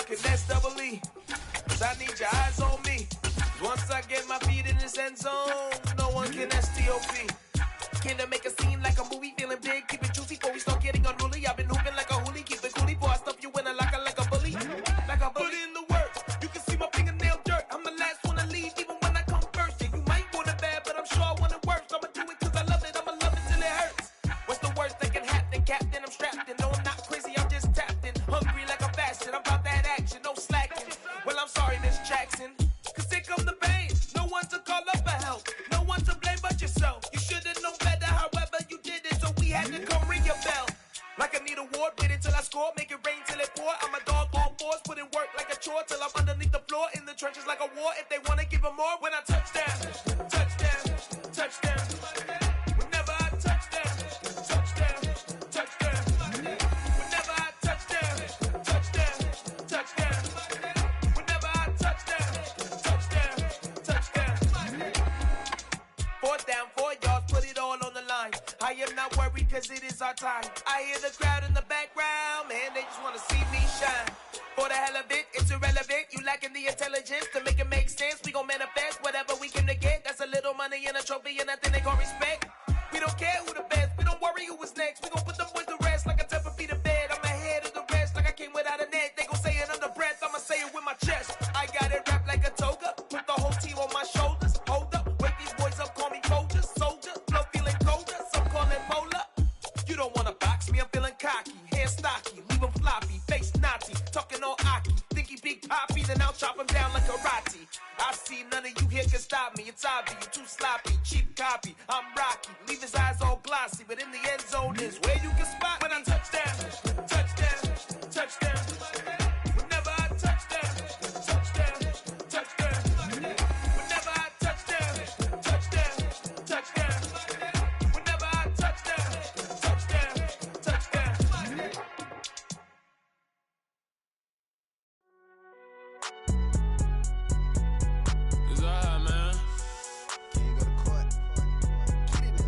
y'all can S-double-E. Cause I need your eyes on me. Once I get my feet in this end zone, no one can S-T-O-P. Came to make a scene like a movie, feeling big, keep it juicy before we start getting unruly. I've been hooping like a hoolie, keep it coolie before I stuff you in a locker like a bully. Like a bully. Put in the work, you can see my fingernail dirt. I'm the last one to leave, even when I come first. Yeah, you might want it bad, but I'm sure I want it worse. I'ma do it cause I love it, I'ma love it till it hurts. What's the worst that can happen, Captain? I'm strapped in, no I'm not crazy, I'm just tapped in. Hungry like a fashion, I'm about that action, no slacking. Well, I'm sorry, Miss Jackson, cause here come the pain. No one to call up for help, no one to blame but yourself. You should've known better, however you did it, so we had to come ring your bell. Like I need a award, wait until I score, make it rain till it pour. I'm a dog on fours, put in work like a chore till I'm underneath the floor, in the trenches like a war. If they wanna give them more, when I touch down, touchdown, touchdown. Whenever I touch down, touchdown, touchdown. Whenever I touch down, touchdown, touchdown. Whenever I touch down, touchdown, touchdown. 4th down, 4 yards, put it all on the line. I am not worried cause it is our time. I hear the crowd in the background, man, they just wanna see me shine. For the hell of it, it's irrelevant. You lacking the intelligence to make it make sense. We gon' manifest whatever we came to get. That's a little money and a trophy and nothing they call respect. We don't care who the best, we don't worry who was next. We gon' put them boys to rest like a 10 feet of bed. I'm ahead of the rest like I came without a net. They gon' say it under breath, I'ma say it with my chest. I got it wrapped like a toga, put the whole team on my shoulders. Hold up, wake these boys up, call me Folger, soldier. Flow feeling colder, some call it polar. You don't wanna box me, I'm feeling cocky. Hair stocky, leave him floppy, face naughty. Talking all aki, think he big poppy, then I'll chop him down like karate. I see none of you here can stop me. It's obvious, you too sloppy, cheap copy. I'm Rocky, leave his eyes all glossy, but in the end zone is where you can spot when I touch down, touchdown, touchdown. Whenever I touch down, touchdown, touchdown. Whenever I touch down, touchdown, touchdown. Whenever I touch down, touchdown, touchdown. It's alright, man. Can you go to court? Get it.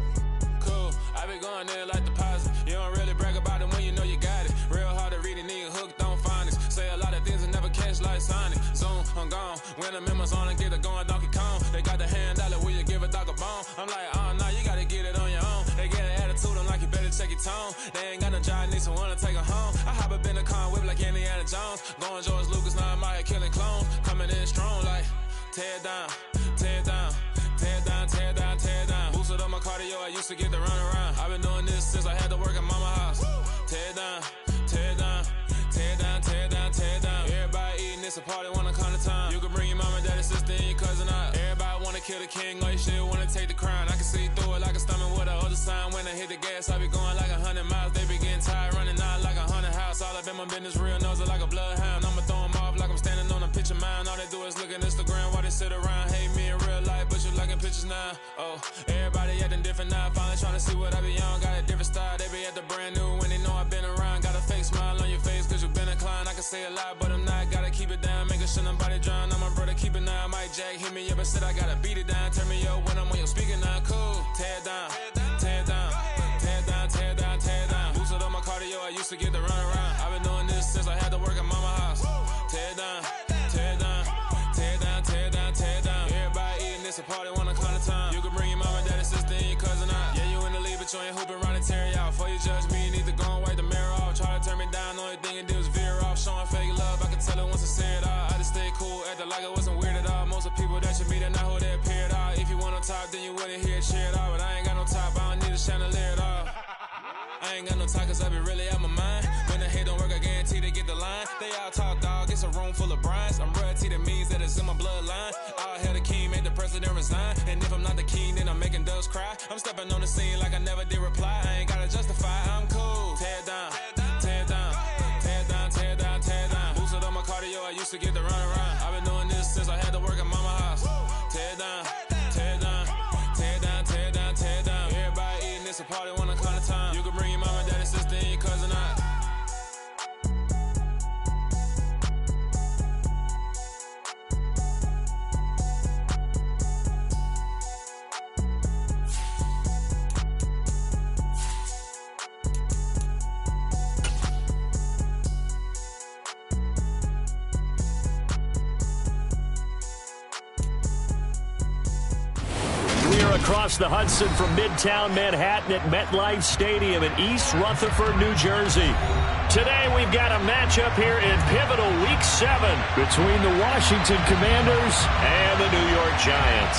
Cool, I been going there like deposit. You don't really brag about it when you know you got it. Real hard to read a nigga hooked on phonics. Say a lot of things and never catch like Sonic. Zoom, I'm gone. When the memos on and get it going Donkey Kong. They got the hand dollar, will you give a dog a bone? I'm like, oh no, you gotta get it on your own. They get an attitude, I'm like, you better check your tone. They ain't got no job, need someone to take her home. I hop up in the car, whip like Indiana Jones. Going George Lucas, now I'm out here killing clones. Coming in strong like, tear down, tear down. Tear down, tear down, tear down. Boosted up my cardio, I used to get to run around. I've been doing this since I had to work at mama house. Tear down, tear down, tear down, tear down, tear down. Everybody eating, it's a party, wanna come to time. You can bring your mama, daddy, sister, and your cousin out. Everybody wanna kill the king, or you shit wanna take the crown. I can see through it like a stomach with a other sign. When I hit the gas, I be going like 100 miles. They be getting tired, running out like a 100 house. All up in my business, real nose it like a bloodhound. I'ma throw 'em off like I'm standing on a picture mound. All they do is look at Instagram while they sit around. Hate me in real life, but you liking pictures now. Oh, everybody acting different now. Finally trying to see what I be on. Got a different style, they be at the brand new when they know I've been around. Got a fake smile on your face cause you been inclined. I can say a lot, but I'm not. Gotta keep it down, making sure nobody drown. I'm my brother, keep it now. Mike Jack hit me up and said I gotta beat it down. Turn me up when I'm on your speaker now. Cool, tear down, tear down, tear down, tear down, tear down. Boosted up my cardio, I used to get to run around. I've been doing this since I had to work at mama house. Tear down, tear down, tear down, tear down, tear down. Everybody eating, it's a party, wanna come to time. You can bring your mama, daddy, sister, and your cousin out. Yeah, you in the lead, but you ain't hooping around and tear you out. Before you judge me, you need to go and wipe the mirror off. Try to turn me down, the only thing you did was veer off. Showing fake love, I can tell it once I say it all. I just stay cool, acting like it wasn't weird at all. Most of the people that you meet are not who they appear at all. If you want on top, then you wouldn't hear it cheer at all. But I ain't got no top, I don't need a chandelier at all. I ain't got no time cause I be really out my mind. When the hate don't work, I guarantee they get the line. They all talk dog, it's a room full of brinds. I'm royalty, that means that it's in my bloodline. All hell the king, made the president resign. And if I'm not the king, then I'm making doves cry. I'm stepping on the scene like I never did reply. I ain't gotta justify, I'm cool. Tear down, tear down, tear down, tear down, tear down. Boosted up my cardio, I used to get to run around. I've been doing this since I had to work at mama house. Tear down, tear down, tear down, tear down, tear down. Everybody eating, it's a party, wanna come to time. You can bring your mama, daddy, sister, and your cousin out. across the Hudson from Midtown Manhattan at MetLife Stadium in East Rutherford, New Jersey. Today we've got a matchup here in pivotal Week 7 between the Washington Commanders and the New York Giants.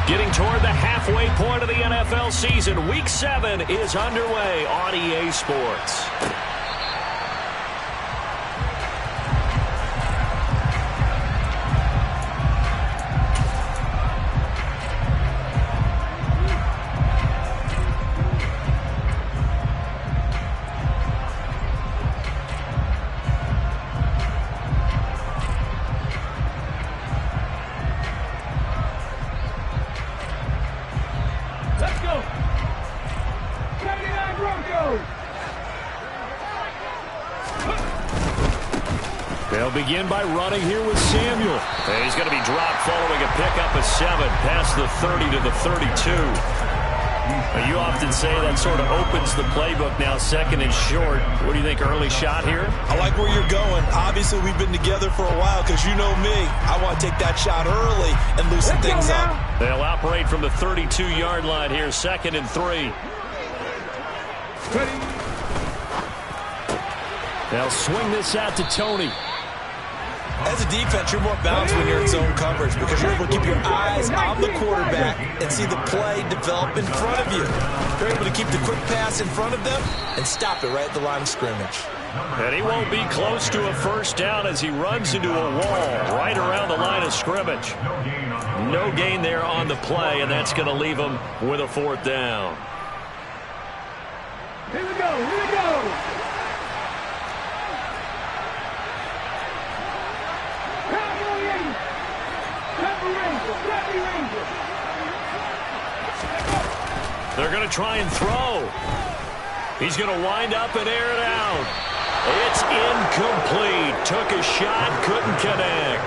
Getting toward the halfway point of the NFL season, Week 7 is underway on EA Sports. They'll begin by running here with Samuel. And he's going to be dropped following a pickup of 7 past the 30 to the 32. You often say that sort of opens the playbook now, second and short. What do you think, early shot here? I like where you're going. Obviously, we've been together for a while because you know me. I want to take that shot early and loosen things up. They'll operate from the 32-yard line here, second and 3. They'll swing this out to Tony. As a defense, you're more balanced when you're in zone coverage because you're able to keep your eyes on the quarterback and see the play develop in front of you. You're able to keep the quick pass in front of them and stop it right at the line of scrimmage. And he won't be close to a first down as he runs into a wall right around the line of scrimmage. No gain there on the play, and that's going to leave him with a 4th down. Here we go, here we go. They're going to try and throw. He's going to wind up and air it out. It's incomplete. Took a shot, couldn't connect.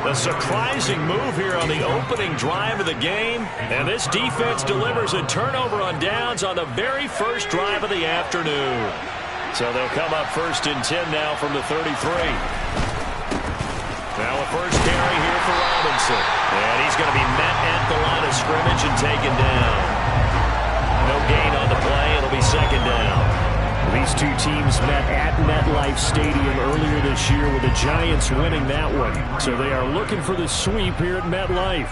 A surprising move here on the opening drive of the game. And this defense delivers a turnover on downs on the very first drive of the afternoon. So they'll come up 1st and 10 now from the 33. Now a first carry here for Robinson. And he's going to be met at the line of scrimmage and taken down. No gain on the play. It'll be 2nd down. These two teams met at MetLife Stadium earlier this year with the Giants winning that one. So they are looking for the sweep here at MetLife.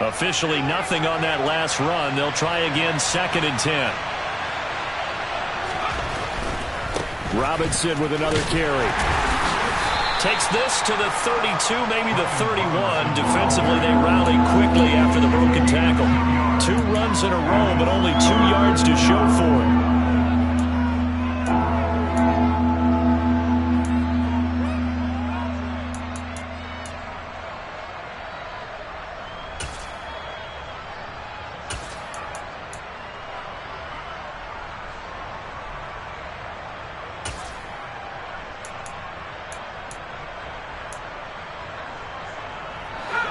Officially nothing on that last run. They'll try again, 2nd and 10. Robinson with another carry. Takes this to the 32, maybe the 31. Defensively, they rally quickly after the broken tackle. 2 runs in a row, but only 2 yards to show for it.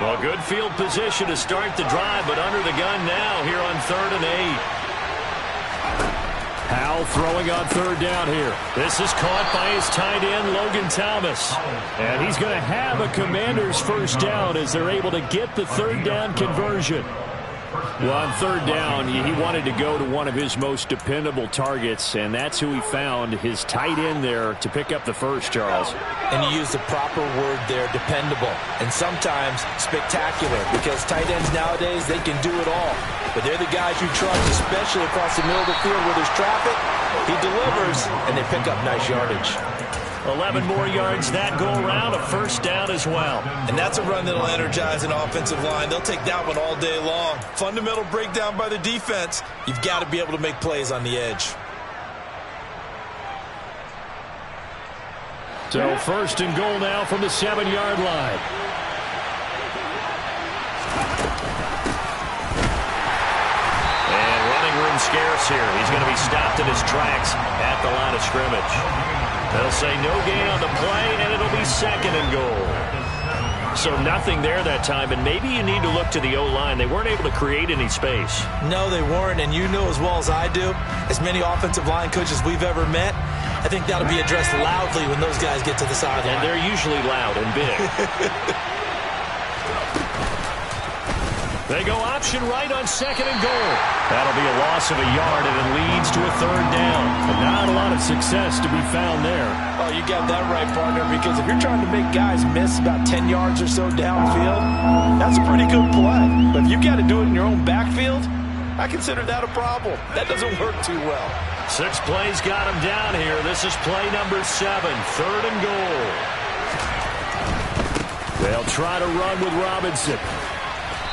Well, good field position to start the drive, but under the gun now here on 3rd and 8. Howell throwing on 3rd down here. This is caught by his tight end, Logan Thomas. And he's going to have a Commanders first down as they're able to get the 3rd down conversion. Well, on 3rd down, he wanted to go to one of his most dependable targets, and that's who he found, his tight end there, to pick up the first, Charles. And you use the proper word there, dependable, and sometimes spectacular, because tight ends nowadays, they can do it all. But they're the guys you trust, especially across the middle of the field where there's traffic. He delivers, and they pick up nice yardage. 11 more yards that go around, a first down as well. And that's a run that'll energize an offensive line. They'll take that one all day long. Fundamental breakdown by the defense. You've got to be able to make plays on the edge. So 1st and goal now from the 7-yard line. And running room scarce here. He's going to be stopped in his tracks at the line of scrimmage. They'll say no gain on the play, and it'll be 2nd and goal. So nothing there that time, and maybe you need to look to the O-line. They weren't able to create any space. No, they weren't, and you know as well as I do, as many offensive line coaches we've ever met, I think that'll be addressed loudly when those guys get to the sideline. And they're usually loud and big. They go option right on 2nd and goal. That'll be a loss of a yard, and it leads to a 3rd down. But not a lot of success to be found there. Oh, you got that right, partner, because if you're trying to make guys miss about 10 yards or so downfield, that's a pretty good play. But if you've got to do it in your own backfield, I consider that a problem. That doesn't work too well. 6 plays got him down here. This is play number 7, 3rd and goal. They'll try to run with Robinson.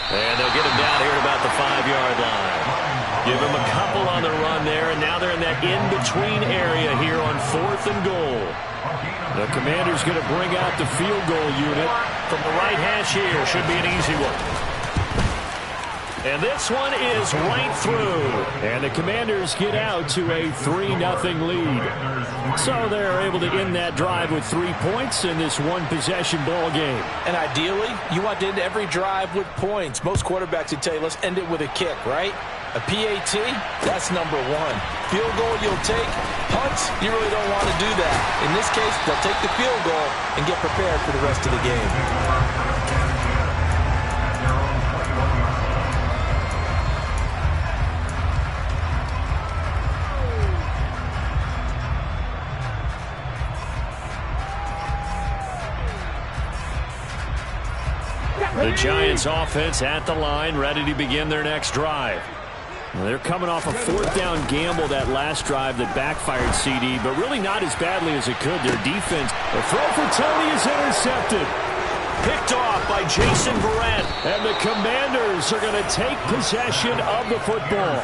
And they'll get him down here at about the 5-yard line. Give him a couple on the run there, and now they're in that in-between area here on 4th and goal. The Commanders going to bring out the field goal unit. From the right hash here, should be an easy one. And this one is right through. And the Commanders get out to a 3-0 lead. So they're able to end that drive with 3 points in this one-possession ball game. And ideally, you want to end every drive with points. Most quarterbacks would tell you, let's end it with a kick, right? A PAT, that's number 1. Field goal you'll take. Punts, you really don't want to do that. In this case, they'll take the field goal and get prepared for the rest of the game. The Giants offense at the line, ready to begin their next drive. Well, they're coming off a 4th down gamble that last drive that backfired CD, but really not as badly as it could. Their defense, the throw for Tony is intercepted. Picked off by Jason Verrett. And the Commanders are going to take possession of the football.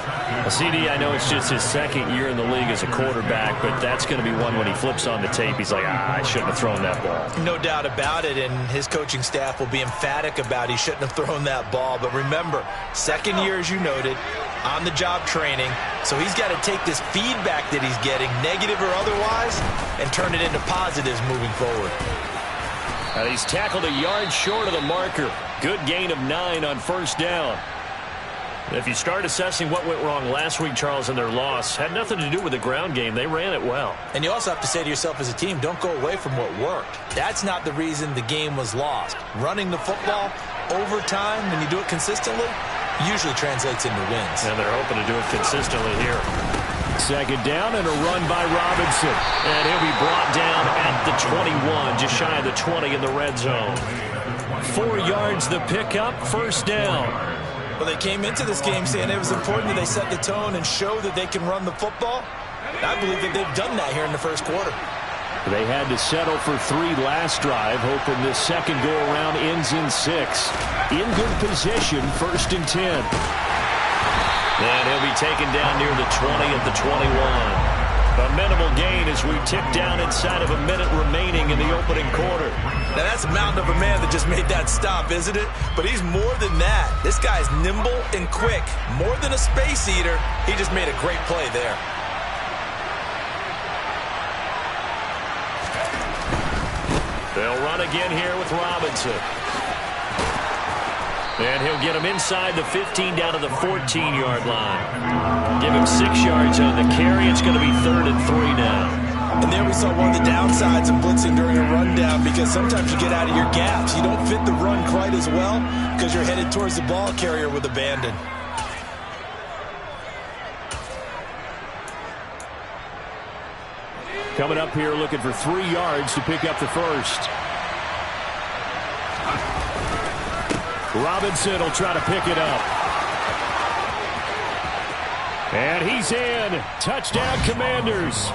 CD, I know it's just his 2nd year in the league as a quarterback, but that's going to be one when he flips on the tape. He's like, I shouldn't have thrown that ball. No doubt about it, and his coaching staff will be emphatic about he shouldn't have thrown that ball. But remember, 2nd year, as you noted, on-the-job training. So he's got to take this feedback that he's getting, negative or otherwise, and turn it into positives moving forward. And he's tackled a yard short of the marker. Good gain of 9 on 1st down. If you start assessing what went wrong last week, Charles, in their loss, had nothing to do with the ground game. They ran it well. And you also have to say to yourself as a team, don't go away from what worked. That's not the reason the game was lost. Running the football over time, when you do it consistently, usually translates into wins. And they're hoping to do it consistently here. 2nd down and a run by Robinson. And he'll be brought down at the 21, just shy of the 20 in the red zone. 4 yards the pickup, 1st down. Well, they came into this game saying it was important that they set the tone and show that they can run the football. And I believe that they've done that here in the 1st quarter. They had to settle for 3 last drive, hoping this 2nd go-around ends in 6. In good position, 1st and 10. And he'll be taken down near the 20 at the 21. A minimal gain as we tick down inside of a minute remaining in the opening quarter. Now that's a mountain of a man that just made that stop, isn't it? But he's more than that. This guy's nimble and quick. More than a space eater, he just made a great play there. They'll run again here with Robinson. And he'll get him inside the 15 down to the 14-yard line. Give him 6 yards on the carry. It's going to be 3rd and 3 now. And there we saw one of the downsides of blitzing during a rundown, because sometimes you get out of your gaps. You don't fit the run quite as well because you're headed towards the ball carrier with abandon. Coming up here looking for 3 yards to pick up the 1st. Robinson will try to pick it up. And he's in. Touchdown, Commanders.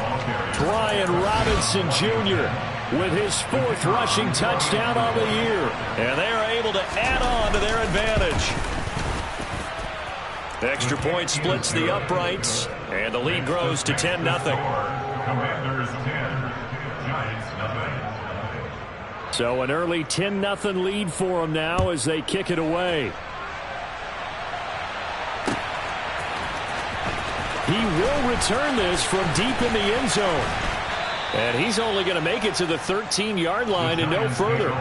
Brian Robinson Jr. with his 4th rushing touchdown on the year. And they're able to add on to their advantage. Extra point splits the uprights, and the lead grows to 10-0. Commanders 10, Giants nothing. So an early 10-0 lead for them now as they kick it away. He will return this from deep in the end zone. And he's only going to make it to the 13-yard line and no further.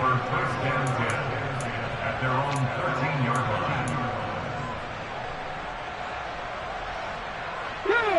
at their own 13-yard line.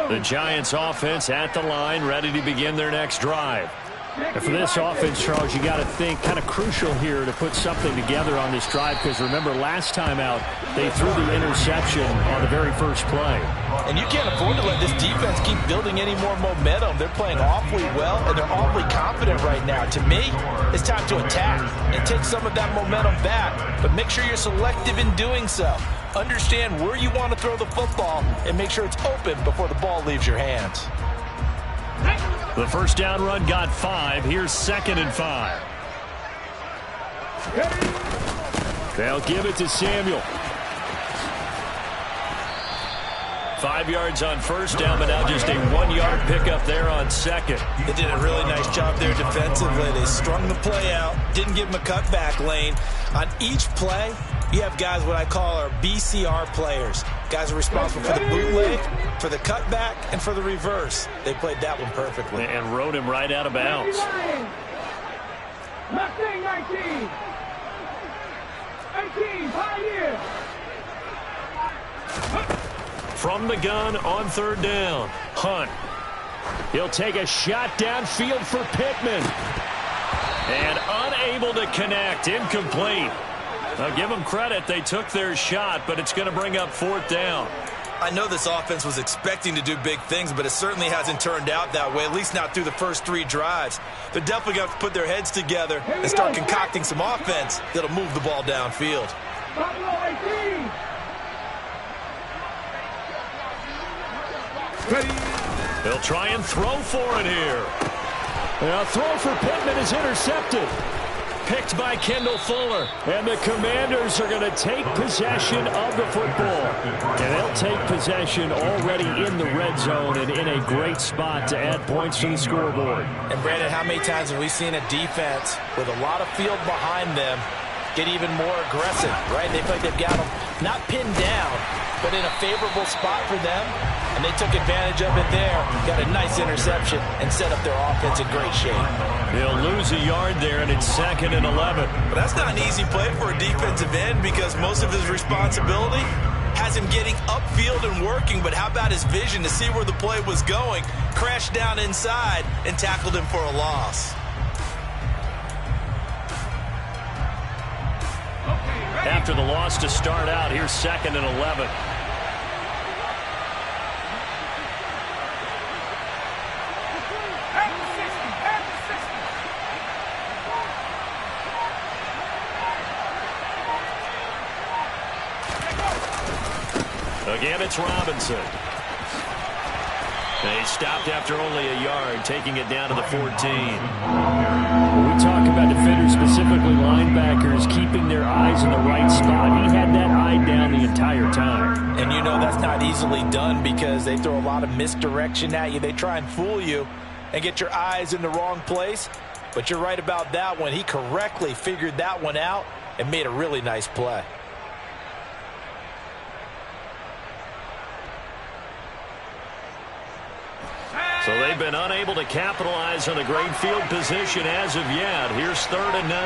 The Giants offense at the line, ready to begin their next drive. And for this offense, Charles, you got to think kind of crucial here to put something together on this drive, because remember last time out they threw the interception on the very first play. And you can't afford to let this defense keep building any more momentum. They're playing awfully well, and they're awfully confident right now. To me, it's time to attack and take some of that momentum back, but make sure you're selective in doing so. Understand where you want to throw the football and make sure it's open before the ball leaves your hands. The first down run got 5. Here's 2nd and 5. They'll give it to Samuel. 5 yards on first down, but now just a 1-yard pickup there on 2nd. They did a really nice job there defensively. They strung the play out, didn't give him a cutback lane. On each play, you have guys what I call our BCR players. Guys are responsible for the bootleg, for the cutback, and for the reverse. They played that one perfectly. And rode him right out of bounds. 18, Pioneer. From the gun on 3rd down, Hunt. He'll take a shot downfield for Pittman. And unable to connect, incomplete. Now give them credit, they took their shot, but it's going to bring up 4th down. I know this offense was expecting to do big things, but it certainly hasn't turned out that way, at least not through the first 3 drives. They're definitely going to have to put their heads together and start concocting some offense that'll move the ball downfield. They'll try and throw for it here. Now throw for Pittman is intercepted. Picked by Kendall Fuller. And the Commanders are going to take possession of the football. And they'll take possession already in the red zone and in a great spot to add points to the scoreboard. And Brandon, how many times have we seen a defense with a lot of field behind them get even more aggressive, right? They feel like they've got them not pinned down, but in a favorable spot for them. And they took advantage of it there, got a nice interception, and set up their offense in great shape. They'll lose a yard there, and it's 2nd and 11. But that's not an easy play for a defensive end because most of his responsibility has him getting upfield and working, but how about his vision to see where the play was going, crashed down inside, and tackled him for a loss. After the loss to start out, here's 2nd and 11. Again, it's Robinson. They stopped after only a yard, taking it down to the 14. When we talk about defenders, specifically linebackers, keeping their eyes in the right spot, he had that eye down the entire time. And you know that's not easily done because they throw a lot of misdirection at you. They try and fool you and get your eyes in the wrong place. But you're right about that one. He correctly figured that one out and made a really nice play. So they've been unable to capitalize on a great field position as of yet. Here's 3rd and 9.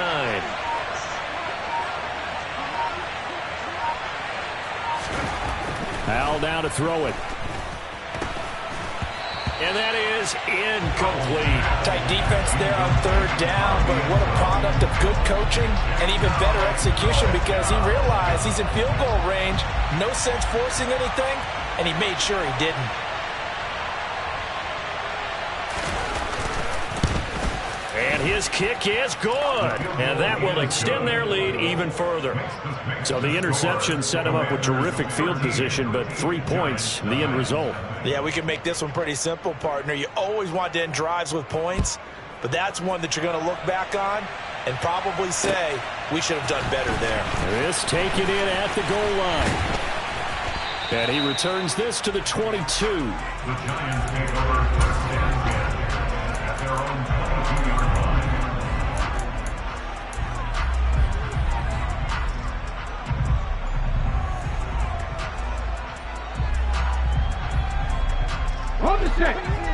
Al down to throw it. And that is incomplete. Tight defense there on 3rd down, but what a product of good coaching and even better execution because he realized he's in field goal range. No sense forcing anything, and he made sure he didn't. And his kick is good. And that will extend their lead even further. So the interception set him up with terrific field position, but 3 points, the end result. Yeah, we can make this one pretty simple, partner. You always want to end drives with points, but that's one that you're going to look back on and probably say, we should have done better there. This taken in at the goal line. And he returns this to the 22. The Giants take over 1st and 10 at their own 22-yard line.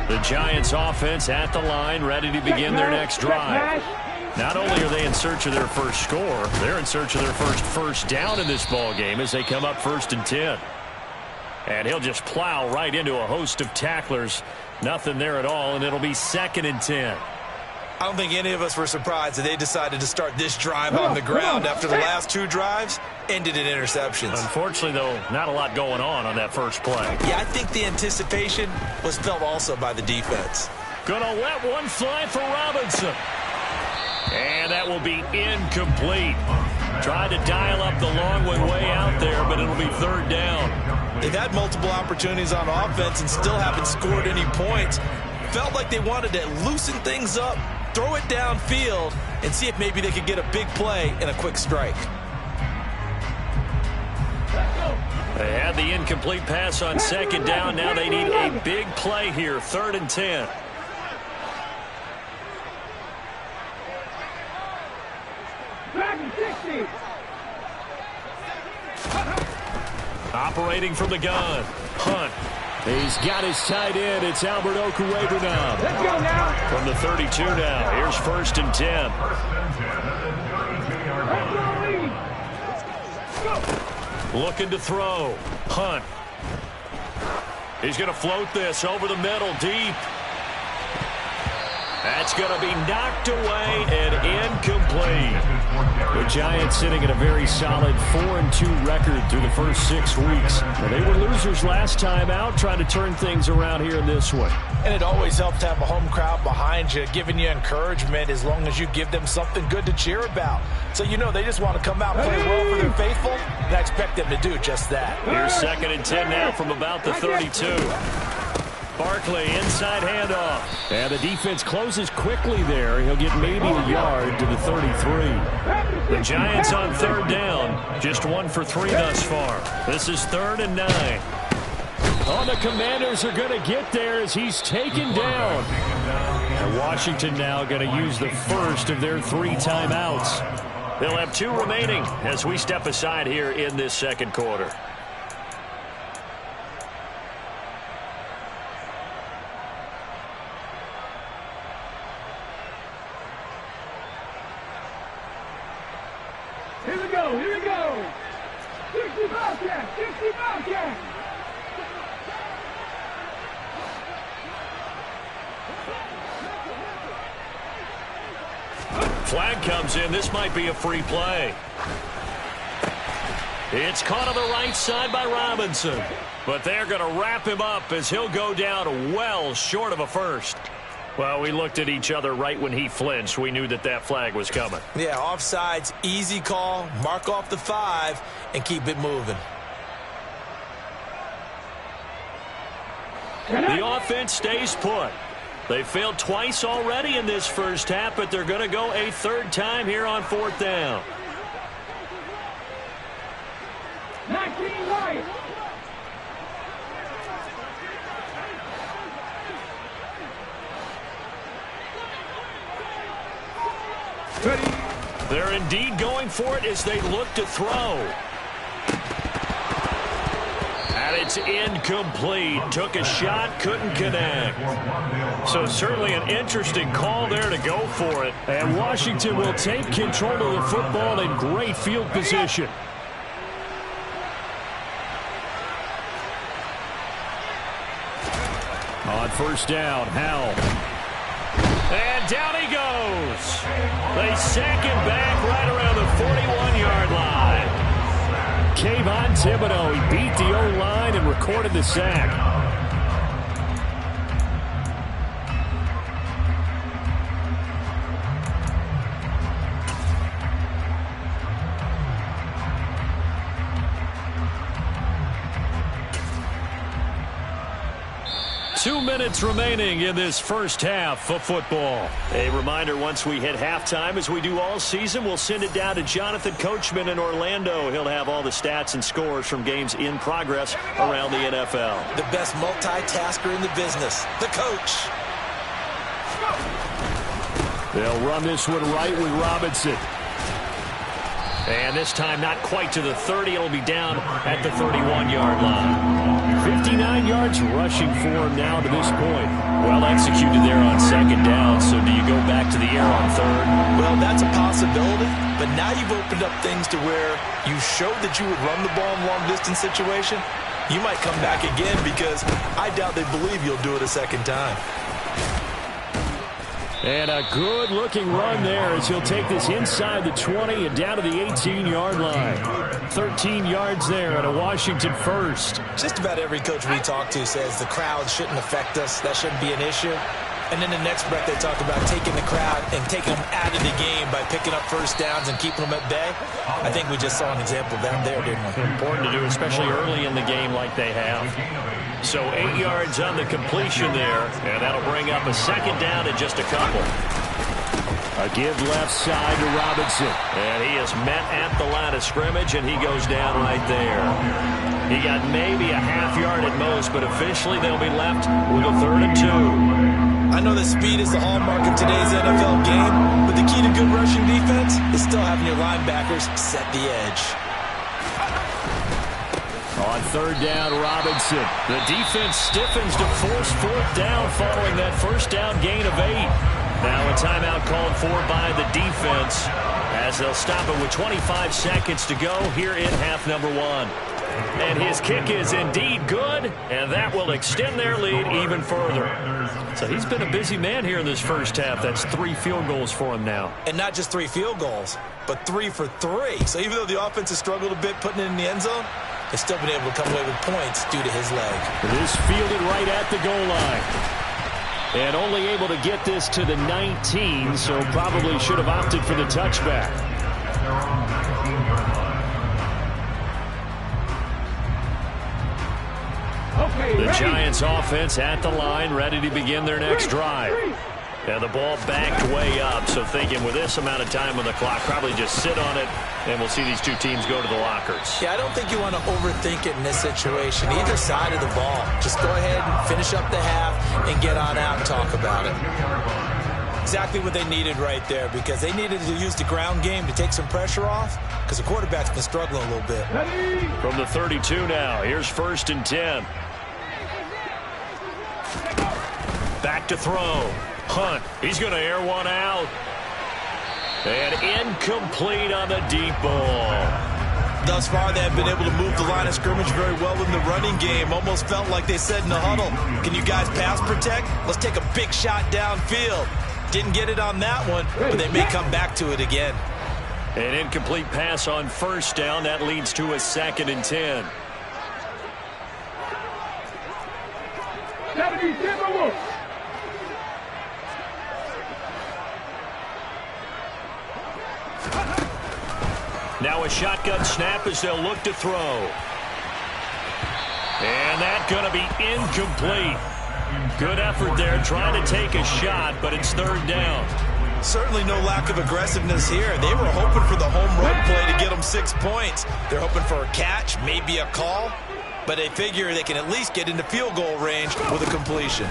The Giants offense at the line, ready to begin their next drive. Not only are they in search of their first score, they're in search of their first down in this ball game as they come up 1st and 10. And he'll just plow right into a host of tacklers. Nothing there at all, and it'll be 2nd and 10. I don't think any of us were surprised that they decided to start this drive on the ground after the last 2 drives ended in interceptions. Unfortunately, though, not a lot going on that first play. Yeah, I think the anticipation was felt also by the defense. Gonna let one fly for Robinson. And that will be incomplete. Tried to dial up the long one way out there, but it'll be 3rd down. They've had multiple opportunities on offense and still haven't scored any points. Felt like they wanted to loosen things up, throw it downfield, and see if maybe they could get a big play and a quick strike. They had the incomplete pass on 2nd down. Now they need a big play here, 3rd and 10. Operating from the gun, Hunt. He's got his tight end. It's Albert Okwuegbunam. Let's go now. From the 32 now. Here's 1st and 10. Looking to throw. Hunt. He's going to float this over the middle, deep. That's going to be knocked away and incomplete. The Giants sitting at a very solid 4-2 record through the first 6 weeks. Well, they were losers last time out, trying to turn things around here in this one. And it always helps to have a home crowd behind you, giving you encouragement as long as you give them something good to cheer about. So you know they just want to come out and play well for their faithful, and I expect them to do just that. Here's 2nd and 10 now from about the 32. Barkley, inside handoff. And the defense closes quickly there. He'll get maybe a yard to the 33. The Giants on 3rd down. Just 1 for 3 thus far. This is 3rd and 9. Oh, the Commanders are going to get there as he's taken down. And Washington now going to use the first of their 3 timeouts. They'll have 2 remaining as we step aside here in this 2nd quarter. Here we go. 60 Bobcats, 60 Bobcats. Flag comes in. This might be a free play. It's caught on the right side by Robinson. But they're going to wrap him up as he'll go down well short of a first. Well, we looked at each other right when he flinched. We knew that flag was coming. Yeah, offsides, easy call, mark off the 5, and keep it moving. The offense stays put. They failed twice already in this first half, but they're going to go a 3rd time here on 4th down. 19 right. They're indeed going for it as they look to throw. And it's incomplete. Took a shot, couldn't connect. So certainly an interesting call there to go for it. And Washington will take control of the football in great field position. On 1st down, Howell. And down he goes. They sack him back right around the 41-yard line. Kayvon Thibodeau, he beat the O-line and recorded the sack. 2 minutes remaining in this first half of football. A reminder, once we hit halftime, as we do all season, we'll send it down to Jonathan Coachman in Orlando. He'll have all the stats and scores from games in progress around the NFL. The best multitasker in the business, the coach. They'll run this one right with Robinson. And this time not quite to the 30. It'll be down at the 31-yard line. 59 yards rushing for him now to this point. Well executed there on second down, so do you go back to the air on third? Well, that's a possibility, but now you've opened up things to where you showed that you would run the ball in long-distance situation. You might come back again because I doubt they believe you'll do it a second time. And a good-looking run there as he'll take this inside the 20 and down to the 18-yard line. 13 yards there and a Washington first. Just about every coach we talk to says the crowd shouldn't affect us. That shouldn't be an issue. And then the next breath they talk about taking the crowd and taking them out of the game by picking up first downs and keeping them at bay. I think we just saw an example of that there, didn't we? Important to do, especially early in the game like they have. So 8 yards on the completion there, and that'll bring up a second down and just a couple. A give left side to Robinson. And he is met at the line of scrimmage, and he goes down right there. He got maybe a half yard at most, but officially they'll be left with a 3rd and 2. I know that speed is the hallmark of today's NFL game, but the key to good rushing defense is still having your linebackers set the edge. On 3rd down, Robinson. The defense stiffens to force 4th down following that first down gain of 8. Now a timeout called for by the defense as they'll stop it with 25 seconds to go here in half number 1. And his kick is indeed good, and that will extend their lead even further. So he's been a busy man here in this first half. That's 3 field goals for him now. And not just 3 field goals, but 3 for 3. So even though the offense has struggled a bit putting it in the end zone, they've still been able to come away with points due to his leg. It is fielded right at the goal line. And only able to get this to the 19, so probably should have opted for the touchback. The Giants offense at the line, ready to begin their next drive. And the ball backed way up, so thinking with this amount of time on the clock, probably just sit on it, and we'll see these two teams go to the lockers. Yeah, I don't think you want to overthink it in this situation, either side of the ball. Just go ahead and finish up the half and get on out and talk about it. Exactly what they needed right there, because they needed to use the ground game to take some pressure off, because the quarterback's been struggling a little bit. From the 32 now, here's 1st and 10. Back to throw. Hunt. He's going to air one out. And incomplete on the deep ball. Thus far, they have been able to move the line of scrimmage very well in the running game. Almost felt like they said in the huddle, can you guys pass protect? Let's take a big shot downfield. Didn't get it on that one, but they may come back to it again. An incomplete pass on 1st down. That leads to a 2nd and 10. 77. Now a shotgun snap as they'll look to throw. And that's going to be incomplete. Good effort there, trying to take a shot, but it's 3rd down. Certainly no lack of aggressiveness here. They were hoping for the home run play to get them 6 points. They're hoping for a catch, maybe a call, but they figure they can at least get into field goal range with a completion.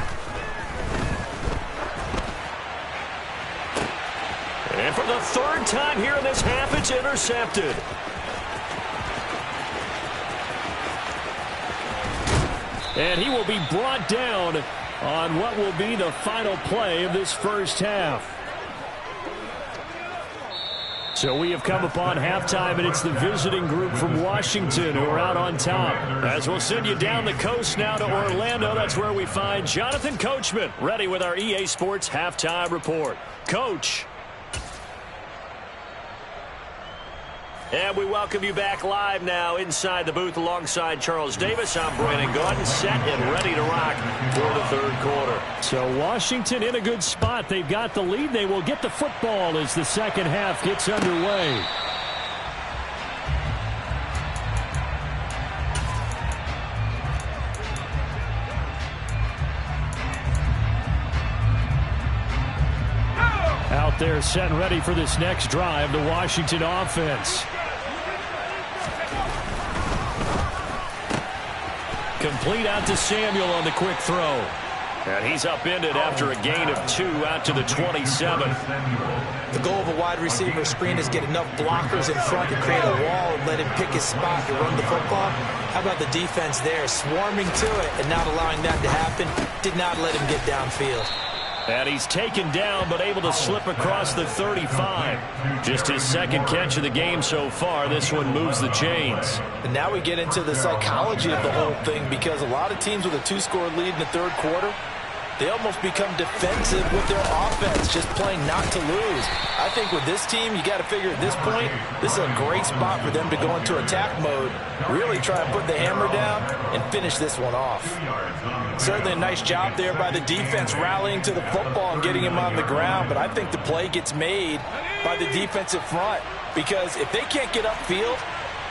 And for the 3rd time here in this half, it's intercepted. And he will be brought down on what will be the final play of this first half. So we have come upon halftime, and it's the visiting group from Washington who are out on top. As we'll send you down the coast now to Orlando, that's where we find Jonathan Coachman, ready with our EA Sports Halftime Report. Coach. And we welcome you back live now inside the booth alongside Charles Davis. I'm Brandon Gordon, set and ready to rock for the 3rd quarter. So Washington in a good spot. They've got the lead. They will get the football as the second half gets underway. Out there set and ready for this next drive, the Washington offense. Complete out to Samuel on the quick throw. And he's upended after a gain of 2 out to the 27. The goal of a wide receiver screen is get enough blockers in front to create a wall and let him pick his spot to run the football. How about the defense there, swarming to it and not allowing that to happen? Did not let him get downfield. And he's taken down, but able to slip across the 35. Just his second catch of the game so far. This one moves the chains. And now we get into the psychology of the whole thing, because a lot of teams with a 2-score lead in the third quarter, they almost become defensive with their offense, just playing not to lose. I think with this team, you got to figure at this point, this is a great spot for them to go into attack mode, really try and put the hammer down and finish this one off. Certainly a nice job there by the defense rallying to the football and getting him on the ground, but I think the play gets made by the defensive front, because if they can't get upfield,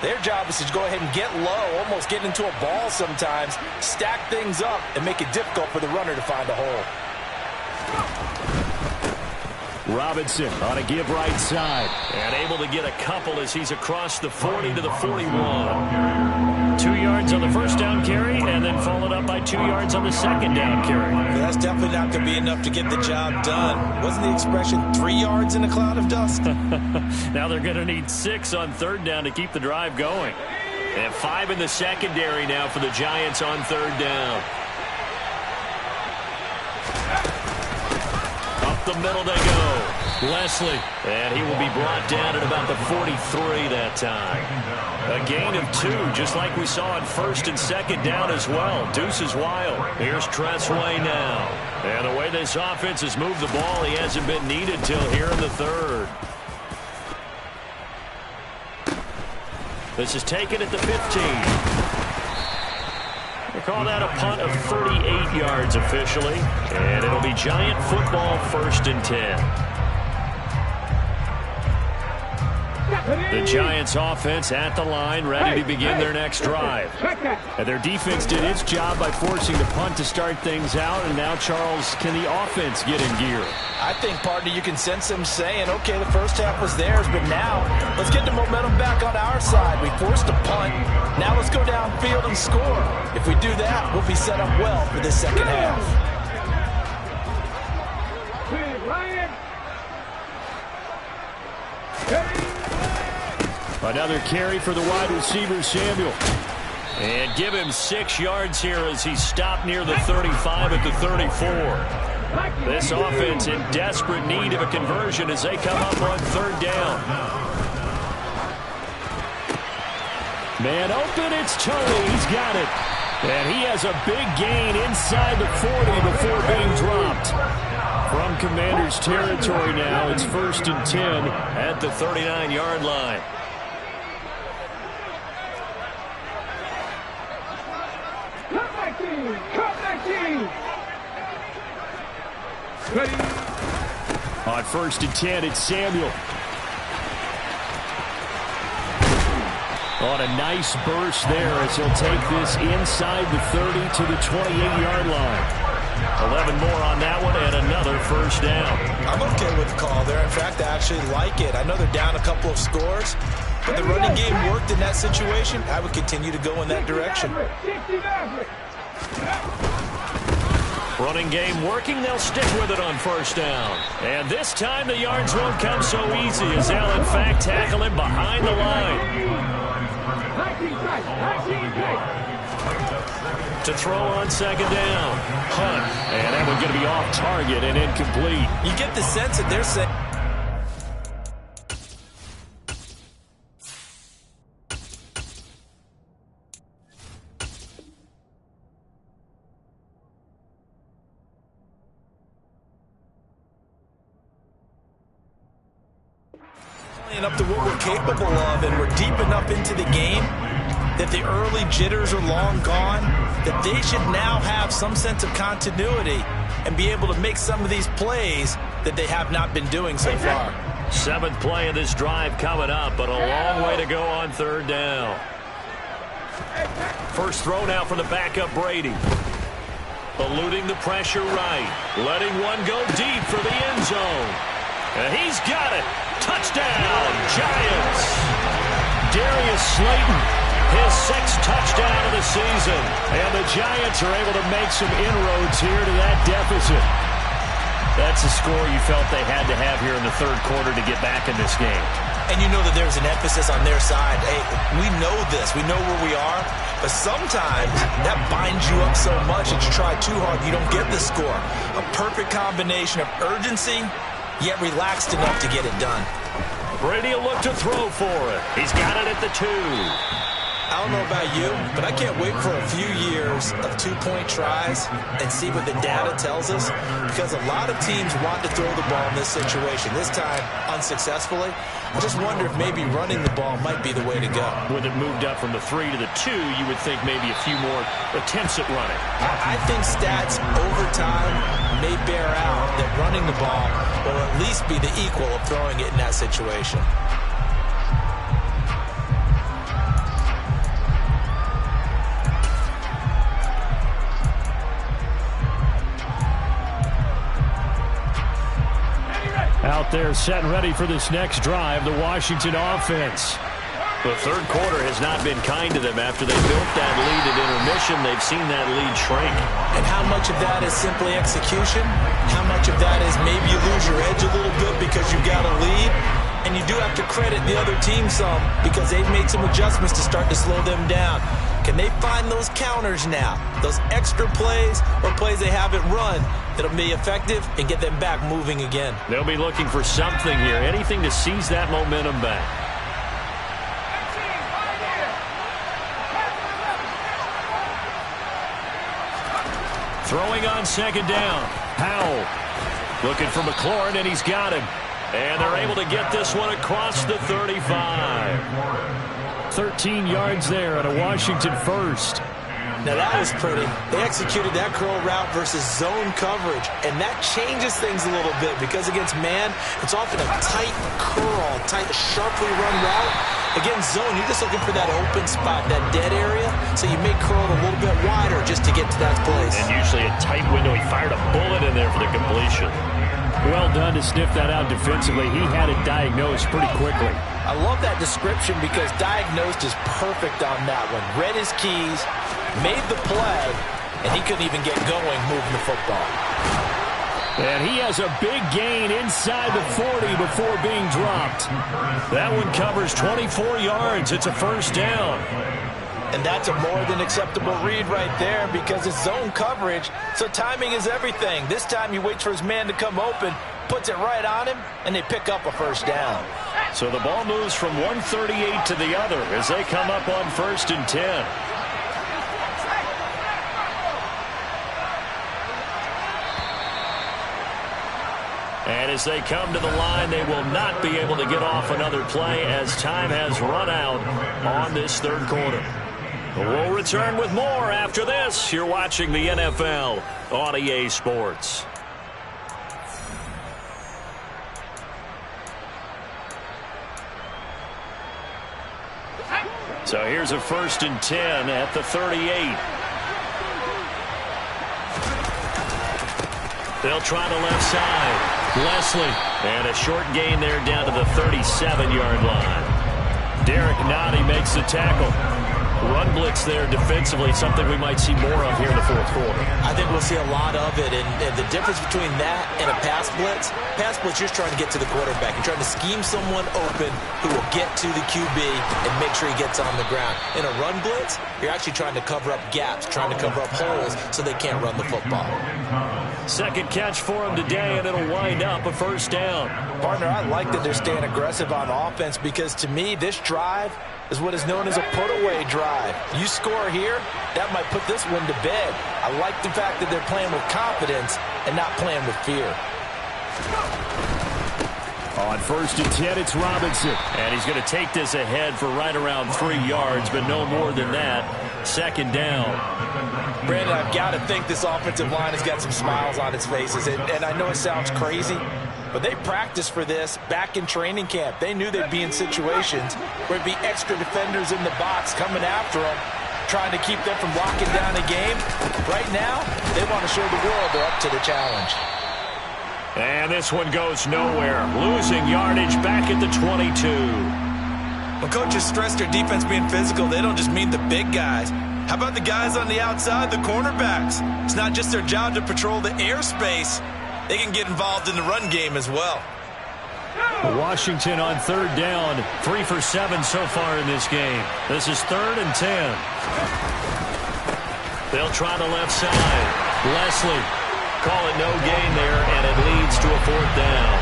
their job is to go ahead and get low, almost get into a ball sometimes, stack things up, and make it difficult for the runner to find a hole. Robinson on a give right side, and able to get a couple as he's across the 40 to the 41. 2 yards on the first down carry, and then followed up by 2 yards on the second down carry. That's definitely not going to be enough to get the job done. Wasn't the expression 3 yards in a cloud of dust? Now they're going to need 6 on third down to keep the drive going. And 5 in the secondary now for the Giants on third down. Up the middle they go. Leslie, and he will be brought down at about the 43 that time. A gain of 2, just like we saw on first and second down as well. Deuce is wild. Here's Tressway now. And the way this offense has moved the ball, he hasn't been needed till here in the third. This is taken at the 15. They call that a punt of 38 yards officially. And it'll be Giant football, 1st and 10. The Giants offense at the line, ready to begin their next drive. And their defense did its job by forcing the punt to start things out. And now, Charles, can the offense get in gear? I think, partner, you can sense them saying, okay, the first half was theirs, but now let's get the momentum back on our side. We forced a punt. Now let's go downfield and score. If we do that, we'll be set up well for the second half. Another carry for the wide receiver, Samuel. And give him 6 yards here as he stopped near the 35 at the 34. This offense in desperate need of a conversion as they come up on third down. Man open, it's Tony. He's got it. And he has a big gain inside the 40 before being dropped. From Commanders territory now, it's 1st and 10 at the 39-yard line. On 1st and 10, it's Samuel. On a nice burst there as he'll take this inside the 30 to the 28-yard line. 11 more on that one and another first down. I'm okay with the call there. In fact, I actually like it. I know they're down a couple of scores, but the running game worked in that situation. I would continue to go in that direction. Running game working, they'll stick with it on first down. And this time the yards won't come so easy as they'll in fact tackle him behind the line. To throw on second down. Hunt. And that one's going to be off target and incomplete. You get the sense that they're saying, up to what we're capable of, and we're deep enough into the game that the early jitters are long gone, that they should now have some sense of continuity and be able to make some of these plays that they have not been doing so far. 7th play of this drive coming up, but a long way to go on third down. First throw now for the backup Brady. Eluding the pressure right. Letting one go deep for the end zone. And he's got it. Touchdown, Giants. Darius Slayton His 6th touchdown of the season. And the Giants are able to make some inroads here to that deficit. That's a score you felt they had to have here in the third quarter to get back in this game. And you know that there's an emphasis on their side. Hey, we know this. We know where we are. But sometimes that binds you up so much that you try too hard, you don't get the score. A perfect combination of urgency, yet relaxed enough to get it done. Brady will look to throw for it. He's got it at the 2. I don't know about you, but I can't wait for a few years of two-point tries and see what the data tells us, because a lot of teams want to throw the ball in this situation. This time, unsuccessfully. I just wonder if maybe running the ball might be the way to go. With it moved up from the 3 to the 2, you would think maybe a few more attempts at running. I think stats over time may bear out that running the ball will at least be the equal of throwing it in that situation. Out there set and ready for this next drive, the Washington offense. The third quarter has not been kind to them. After they built that lead at intermission, they've seen that lead shrink. And how much of that is simply execution? How much of that is maybe you lose your edge a little bit because you've got a lead? And you do have to credit the other team some because they've made some adjustments to start to slow them down. Can they find those counters now, those extra plays or plays they haven't run that'll be effective and get them back moving again? They'll be looking for something here, anything to seize that momentum back. Throwing on second down. Powell looking for McLaurin, and he's got him. And they're able to get this one across the 35. 13 yards there on a Washington first. Now that was pretty. They executed that curl route versus zone coverage, and that changes things a little bit because against man, it's often a tight curl, tight, sharply run route. Against zone, you're just looking for that open spot, that dead area, so you may curl it a little bit wider just to get to that place. And usually a tight window. He fired a bullet in there for the completion. Well done to sniff that out defensively. He had it diagnosed pretty quickly. I love that description because diagnosed is perfect on that one. Read his keys, made the play, and he couldn't even get going moving the football. And he has a big gain inside the 40 before being dropped. That one covers 24 yards. It's a first down. And that's a more than acceptable read right there because it's zone coverage, so timing is everything. This time he waits for his man to come open, puts it right on him, and they pick up a first down. So the ball moves from 138 to the other as they come up on 1st and 10. And as they come to the line, they will not be able to get off another play as time has run out on this third quarter. We'll return with more after this. You're watching the NFL on EA Sports. So here's a 1st and 10 at the 38. They'll try the left side. Leslie, and a short gain there down to the 37-yard line. Derek Nottie makes the tackle. Run blitz there defensively, something we might see more of here in the fourth quarter. I think we'll see a lot of it, and the difference between that and a pass blitz, you're just trying to get to the quarterback. You're trying to scheme someone open who will get to the QB and make sure he gets on the ground. In a run blitz, you're actually trying to cover up gaps, trying to cover up holes so they can't run the football. Second catch for him today, and it'll wind up a first down. Partner, I like that they're staying aggressive on offense because, to me, this drive is what is known as a put-away drive. You score here, that might put this one to bed. I like the fact that they're playing with confidence and not playing with fear. On 1st and 10, it's Robinson. And he's going to take this ahead for right around 3 yards, but no more than that. Second down. Brandon, I've got to think this offensive line has got some smiles on its faces. And I know it sounds crazy, but they practiced for this back in training camp. They knew they'd be in situations where it'd be extra defenders in the box coming after them, trying to keep them from locking down a game. Right now, they want to show the world they're up to the challenge. And this one goes nowhere. Losing yardage back at the 22. When coaches stress their defense being physical, they don't just mean the big guys. How about the guys on the outside, the cornerbacks? It's not just their job to patrol the airspace. They can get involved in the run game as well. Washington on third down, 3 for 7 so far in this game. This is 3rd and 10. They'll try the left side. Leslie, call it no gain there, and it leads to a 4th down.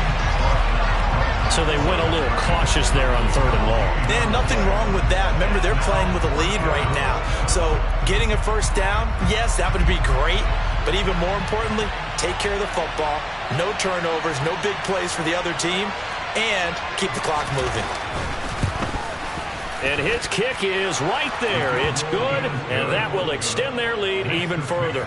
So they went a little cautious there on 3rd and long. And nothing wrong with that. Remember, they're playing with a lead right now. So getting a 1st down, yes, that would be great. But even more importantly, take care of the football. No turnovers, no big plays for the other team, and keep the clock moving. And his kick is right there. It's good, and that will extend their lead even further.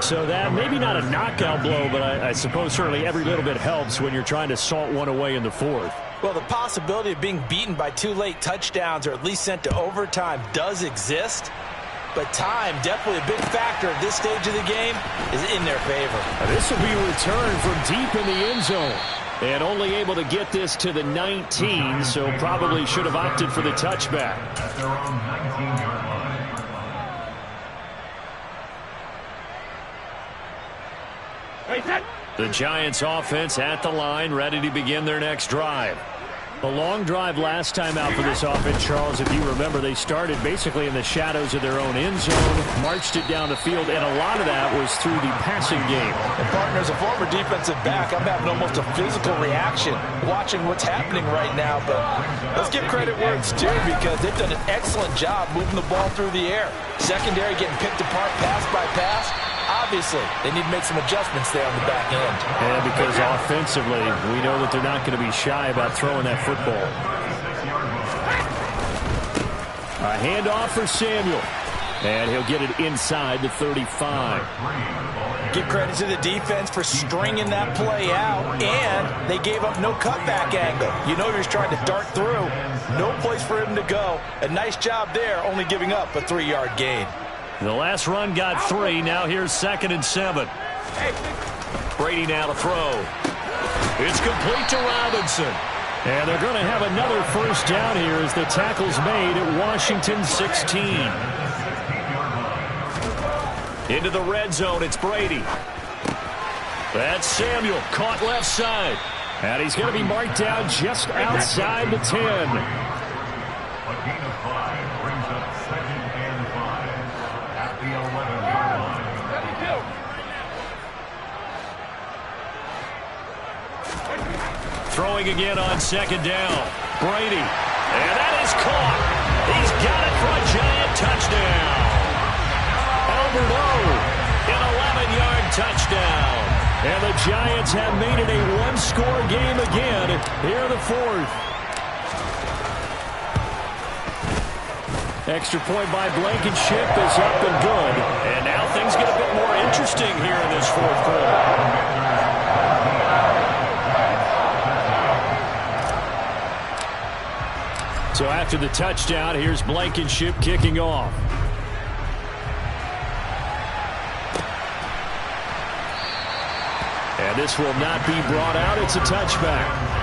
So that maybe not a knockout blow, but I suppose certainly every little bit helps when you're trying to salt one away in the 4th. Well, the possibility of being beaten by 2 late touchdowns or at least sent to overtime does exist. But time, definitely a big factor at this stage of the game, is in their favor. Now this will be a return from deep in the end zone. And only able to get this to the 19, so probably should have opted for the touchback. At their own 19-yard line. The Giants offense at the line, ready to begin their next drive. The long drive last time out for this offense, Charles, if you remember, they started basically in the shadows of their own end zone, marched it down the field, and a lot of that was through the passing game. And partner, as a former defensive back, I'm having almost a physical reaction watching what's happening right now. But let's give credit where it's due, because they've done an excellent job moving the ball through the air. Secondary getting picked apart pass by pass. Obviously, they need to make some adjustments there on the back end. And because offensively, we know that they're not going to be shy about throwing that football. A handoff for Samuel. And he'll get it inside the 35. Give credit to the defense for stringing that play out, and they gave up no cutback angle. You know he was trying to dart through. No place for him to go. A nice job there, only giving up a 3-yard gain. The last run got 3. Now here's 2nd and 7. Brady now to throw. It's complete to Robinson. And they're going to have another 1st down here as the tackle's made at Washington 16. Into the red zone, it's Brady. That's Samuel, caught left side. And he's going to be marked down just outside the 10. A gain of 5 brings up 2nd and 5 at the 11-yard line. Throwing again on 2nd down. Brady. And that is caught. He's got it for a giant touchdown. Albert O, an 11-yard touchdown. And the Giants have made it a 1-score game again here in the 4th. Extra point by Blankenship is up and good. And now things get a bit more interesting here in this 4th quarter. So after the touchdown, here's Blankenship kicking off. And this will not be brought out. It's a touchback.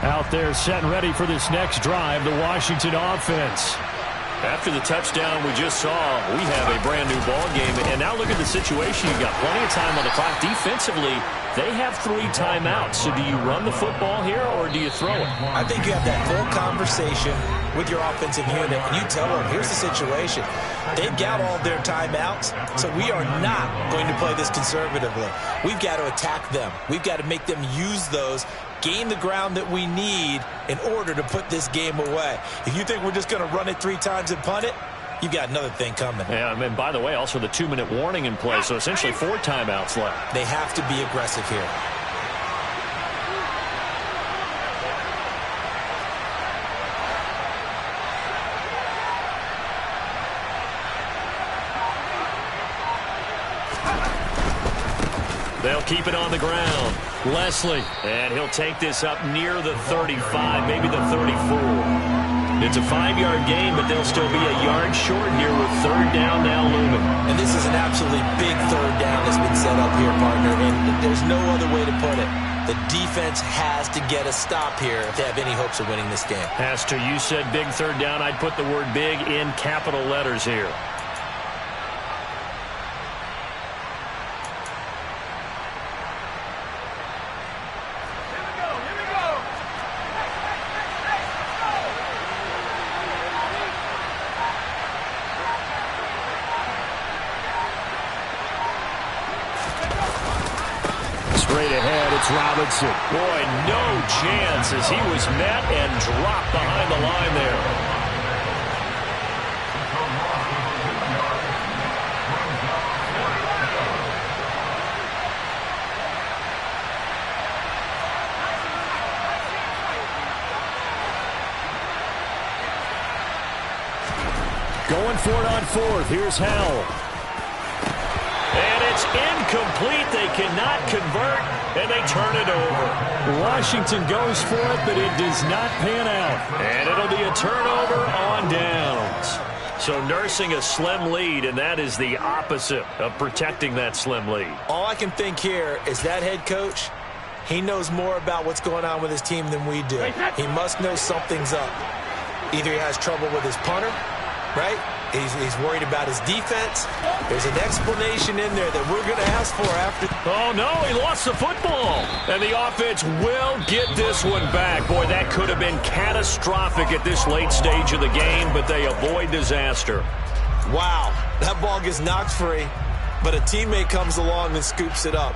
Out there set and ready for this next drive, the Washington offense. After the touchdown we just saw, we have a brand new ball game. And now look at the situation. You've got plenty of time on the clock. Defensively, they have 3 timeouts. So do you run the football here or do you throw it? I think you have that full conversation with your offensive unit, and you tell them, here's the situation. They've got all their timeouts, so we are not going to play this conservatively. We've got to attack them. We've got to make them use those, gain the ground that we need in order to put this game away. If you think we're just going to run it 3 times and punt it, you've got another thing coming. Yeah, and by the way, also the 2-minute warning in play, so essentially 4 timeouts left. They have to be aggressive here. They'll keep it on the ground. Leslie, and he'll take this up near the 35, maybe the 34. It's a 5-yard gain, but they'll still be a yard short here with third down now looming. And this is an absolutely big third down that's been set up here, partner, and there's no other way to put it. The defense has to get a stop here if they have any hopes of winning this game. Has to. You said big third down. I'd put the word big in capital letters here. Straight ahead, it's Robinson. Boy, no chance as he was met and dropped behind the line there. Going for it on fourth. Here's Howell. And it's incomplete. They cannot convert, and they turn it over. Washington goes for it, but it does not pan out. And it'll be a turnover on downs. So nursing a slim lead, and that is the opposite of protecting that slim lead. All I can think here is that head coach, he knows more about what's going on with his team than we do. He must know something's up. Either he has trouble with his punter, right? He's worried about his defense. There's an explanation in there that we're going to ask for after. Oh, no, he lost the football. And the offense will get this one back. Boy, that could have been catastrophic at this late stage of the game, but they avoid disaster. Wow, that ball gets knocked free, but a teammate comes along and scoops it up.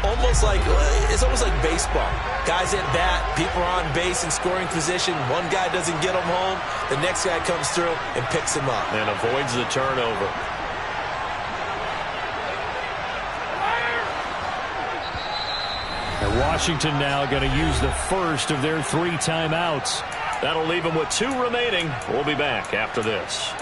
It's almost like baseball. Guys at bat, people are on base in scoring position. One guy doesn't get them home. The next guy comes through and picks him up. And avoids the turnover. And Washington now going to use the first of their 3 timeouts. That'll leave them with 2 remaining. We'll be back after this.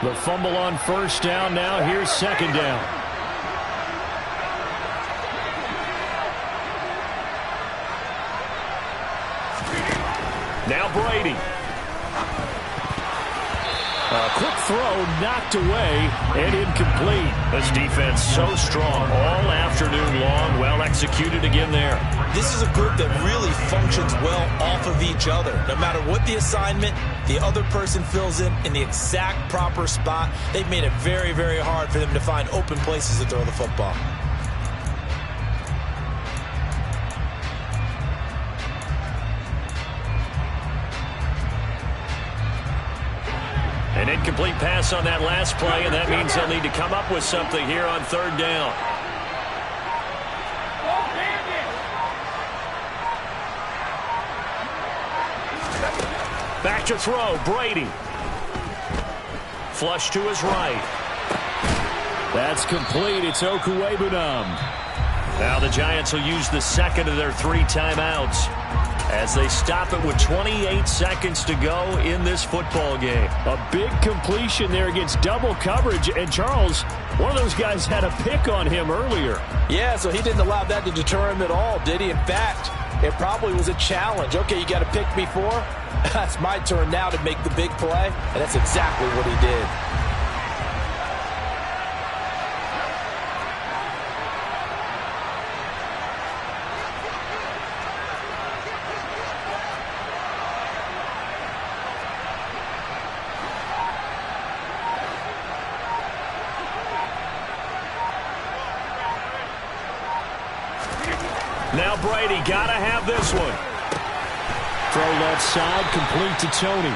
The fumble on first down now. Here's second down. Now Brady. A quick throw knocked away and incomplete. This defense so strong all afternoon long. Well executed again there. This is a group that really functions well off of each other. No matter what the assignment, the other person fills in the exact proper spot. They've made it very, very hard for them to find open places to throw the football. An incomplete pass on that last play, and that means they'll need to come up with something here on third down. Back to throw, Brady. Flush to his right. That's complete. It's Okuwebunam. Now the Giants will use the second of their 3 timeouts as they stop it with 28 seconds to go in this football game. A big completion there against double coverage. And Charles, one of those guys had a pick on him earlier. Yeah, so he didn't allow that to deter him at all, did he? In fact, it probably was a challenge. Okay, you got to pick me 4. That's my turn now to make the big play. And that's exactly what he did. Now Brady, gotta have this one. Throw left side, complete to Tony.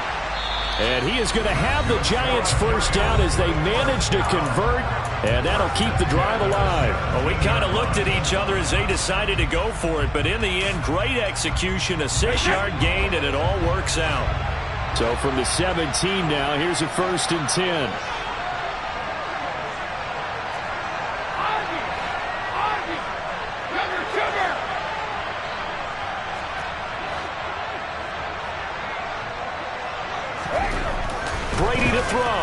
And he is going to have the Giants first down as they manage to convert, and that'll keep the drive alive. Well, we kind of looked at each other as they decided to go for it, but in the end, great execution, a 6-yard gain, and it all works out. So from the 17 now, here's a 1st and 10. Brady to throw.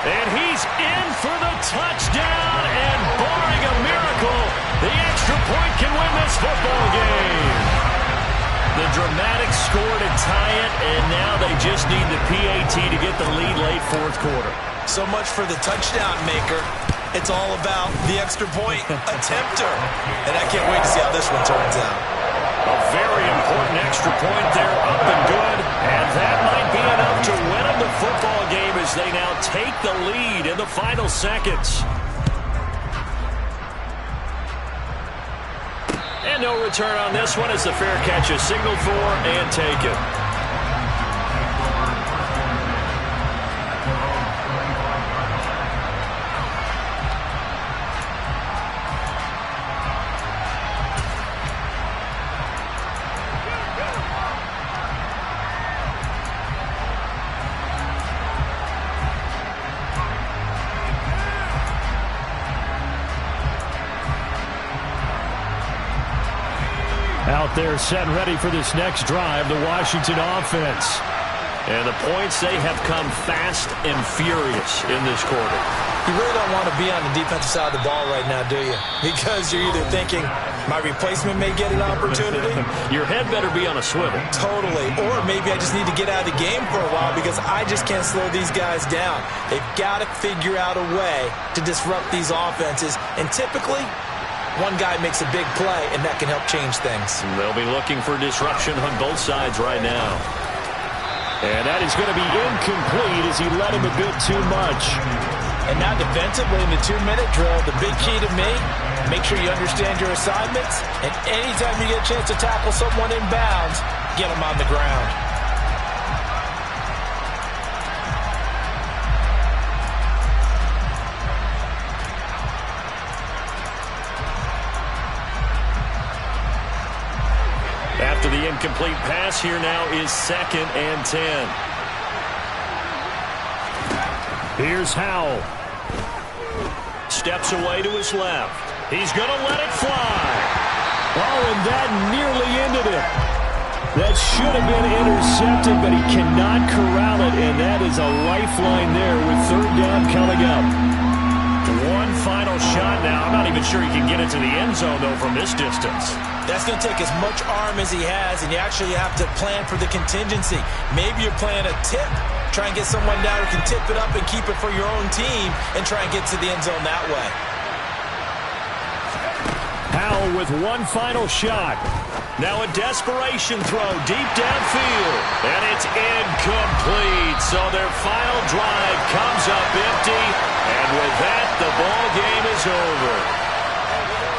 And he's in for the touchdown, and barring a miracle, the extra point can win this football game. The dramatic score to tie it, and now they just need the PAT to get the lead late fourth quarter. So much for the touchdown maker. It's all about the extra point attempter. And I can't wait to see how this one turns out. A very important extra point there, up and good. And that might be enough to win them the football game as they now take the lead in the final seconds. And no return on this one as the fair catch is signaled for and taken. Out there set and ready for this next drive, the Washington offense. And the points, they have come fast and furious in this quarter. You really don't want to be on the defensive side of the ball right now, do you? Because you're either thinking, my replacement may get an opportunity. Your head better be on a swivel. Totally. Or maybe I just need to get out of the game for a while because I just can't slow these guys down. They've got to figure out a way to disrupt these offenses. And typically, one guy makes a big play, and that can help change things. They'll be looking for disruption on both sides right now. And that is going to be incomplete as he let him a bit too much. And now defensively in the 2-minute drill, the big key to me, make sure you understand your assignments. And anytime you get a chance to tackle someone in bounds, get them on the ground. After the incomplete pass, here now is 2nd and 10. Here's Howell. Steps away to his left. He's going to let it fly. Oh, and that nearly ended it. That should have been intercepted, but he cannot corral it, and that is a lifeline there with 3rd down coming up. One final shot now. I'm not even sure he can get into the end zone, though, from this distance. That's going to take as much arm as he has, and you actually have to plan for the contingency. Maybe you're playing a tip. Try and get someone down who can tip it up and keep it for your own team and try and get to the end zone that way. Howell with one final shot. Now a desperation throw deep downfield. And it's incomplete. So their final drive comes up empty. And with that, the ball game is over.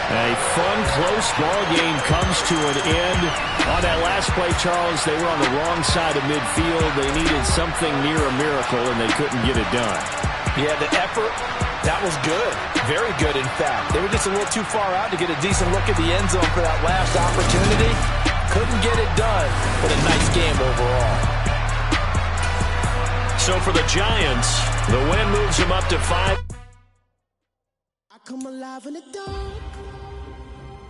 A fun, close ball game comes to an end. On that last play, Charles, they were on the wrong side of midfield. They needed something near a miracle, and they couldn't get it done. Yeah, the effort, that was good. Very good, in fact. They were just a little too far out to get a decent look at the end zone for that last opportunity. Couldn't get it done, but a nice game overall. So for the Giants, the win moves them up to 5. I come alive in the dark.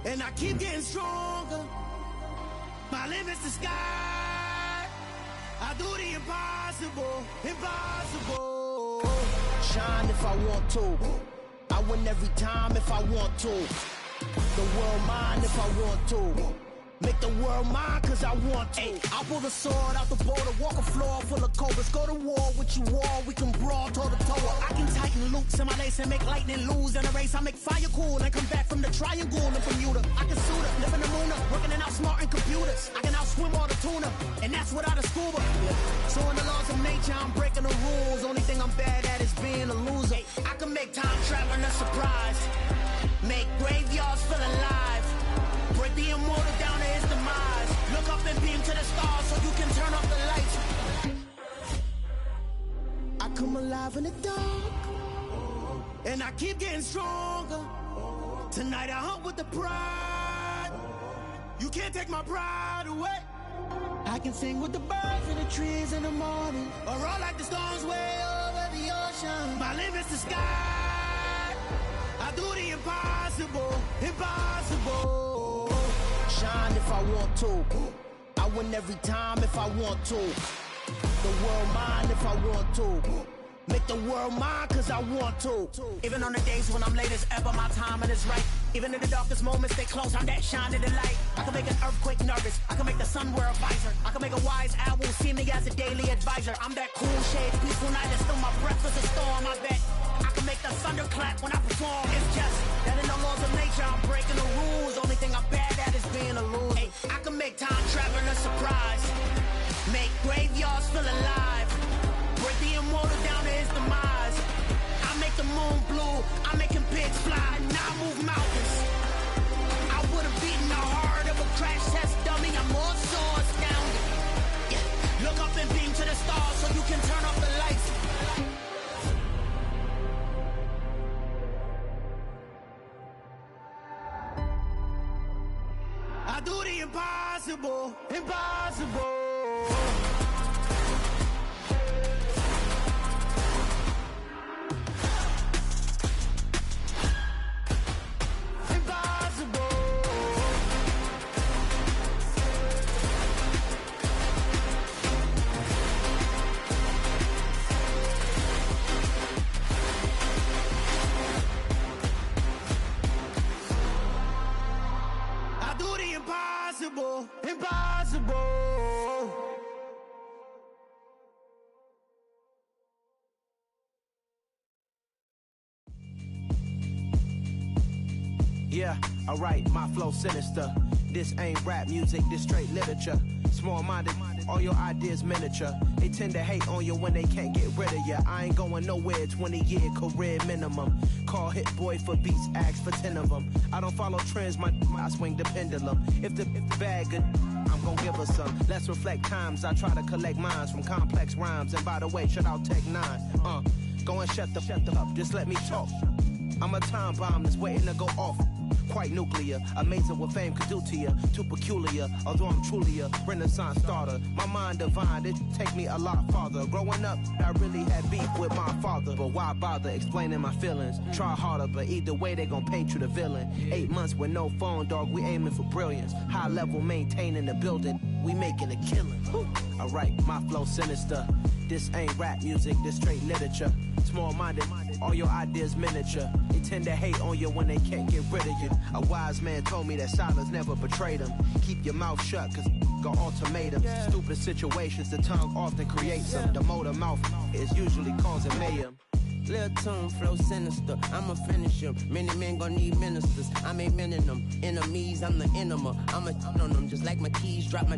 And I keep getting stronger. My limit's the sky. I do the impossible, impossible. Shine if I want to. I win every time if I want to. The world mine if I want to. Make the world mine cause I want to. I pull the sword out the border, walk a floor full of cobras. Go to war with you all, we can brawl toe to toe. I can tighten loops in my lace and make lightning lose in a race. I make fire cool and come back from the triangle in Bermuda. I can suit up, live in the moon up, working and outsmarting computers. I can outswim all the tuna, and that's without a scuba. So in the laws of nature, I'm breaking the rules. Only thing I'm bad at is being a loser. I can make time traveling a surprise. Make graveyards feel alive. Break the immortal down to his demise. Look up and beam to the stars so you can turn off the lights. I come alive in the dark. And I keep getting stronger. Tonight I hunt with the pride. You can't take my pride away. I can sing with the birds and the trees in the morning. Or roll like the storms way over the ocean. My limit's the sky. I do the impossible, impossible. Shine if I want to. I win every time if I want to. The world mine if I want to. Make the world mine cause I want to. Even on the days when I'm late as ever, my timing is right. Even in the darkest moments, they close, I'm that shining the light. I can make an earthquake nervous, I can make the sun wear a visor. I can make a wise owl see me as a daily advisor. I'm that cool shade, peaceful night, and still my breath is a storm, I bet. I can make the thunder clap when I perform. It's just that in the laws of nature, I'm breaking the rules. Only thing I'm bad at is being a loser. Hey, I can make time traveling a surprise. Make graveyards feel alive. Break the immortal down to his demise. I make the moon blue, I make him pigs fly. Now I move mountains. I would have beaten the heart of a crash test dummy. I'm more so astounded. Yeah. Look up and beam to the stars so you can turn off the lights. I do the impossible, impossible. Impossible, impossible. Yeah, alright, my flow sinister. This ain't rap music, this straight literature. Small-minded, all your ideas miniature. They tend to hate on you when they can't get rid of you. I ain't going nowhere, 20-year career minimum. Call Hit Boy for beats, ask for 10 of them. I don't follow trends, I swing the pendulum. If the bag good, I'm gon' give her some. Let's reflect times, I try to collect minds from complex rhymes. And by the way, shout out Tech 9. Go and shut the up, just let me talk. I'm a time bomb that's waiting to go off. Quite nuclear, amazing what fame could do to you. Too peculiar, although I'm truly a renaissance starter. My mind divine, it take me a lot farther. Growing up, I really had beef with my father. But why bother explaining my feelings? Try harder, but either way they gon' paint you the villain. 8 months with no phone, dog, we aiming for brilliance. High level maintaining the building, we making a killing. Alright, my flow sinister. This ain't rap music, this straight literature. Small-minded, all your ideas miniature. They tend to hate on you when they can't get rid of you. A wise man told me that silence never betrayed him. Keep your mouth shut, cause got ultimatums. Stupid situations, the tongue often creates them. The motor mouth is usually causing mayhem. Lil' tune, flow sinister, I'ma finish him. Many men gon' need ministers, I'm a men in them. Enemies, I'm the enema, I'ma on them. Just like my keys, drop my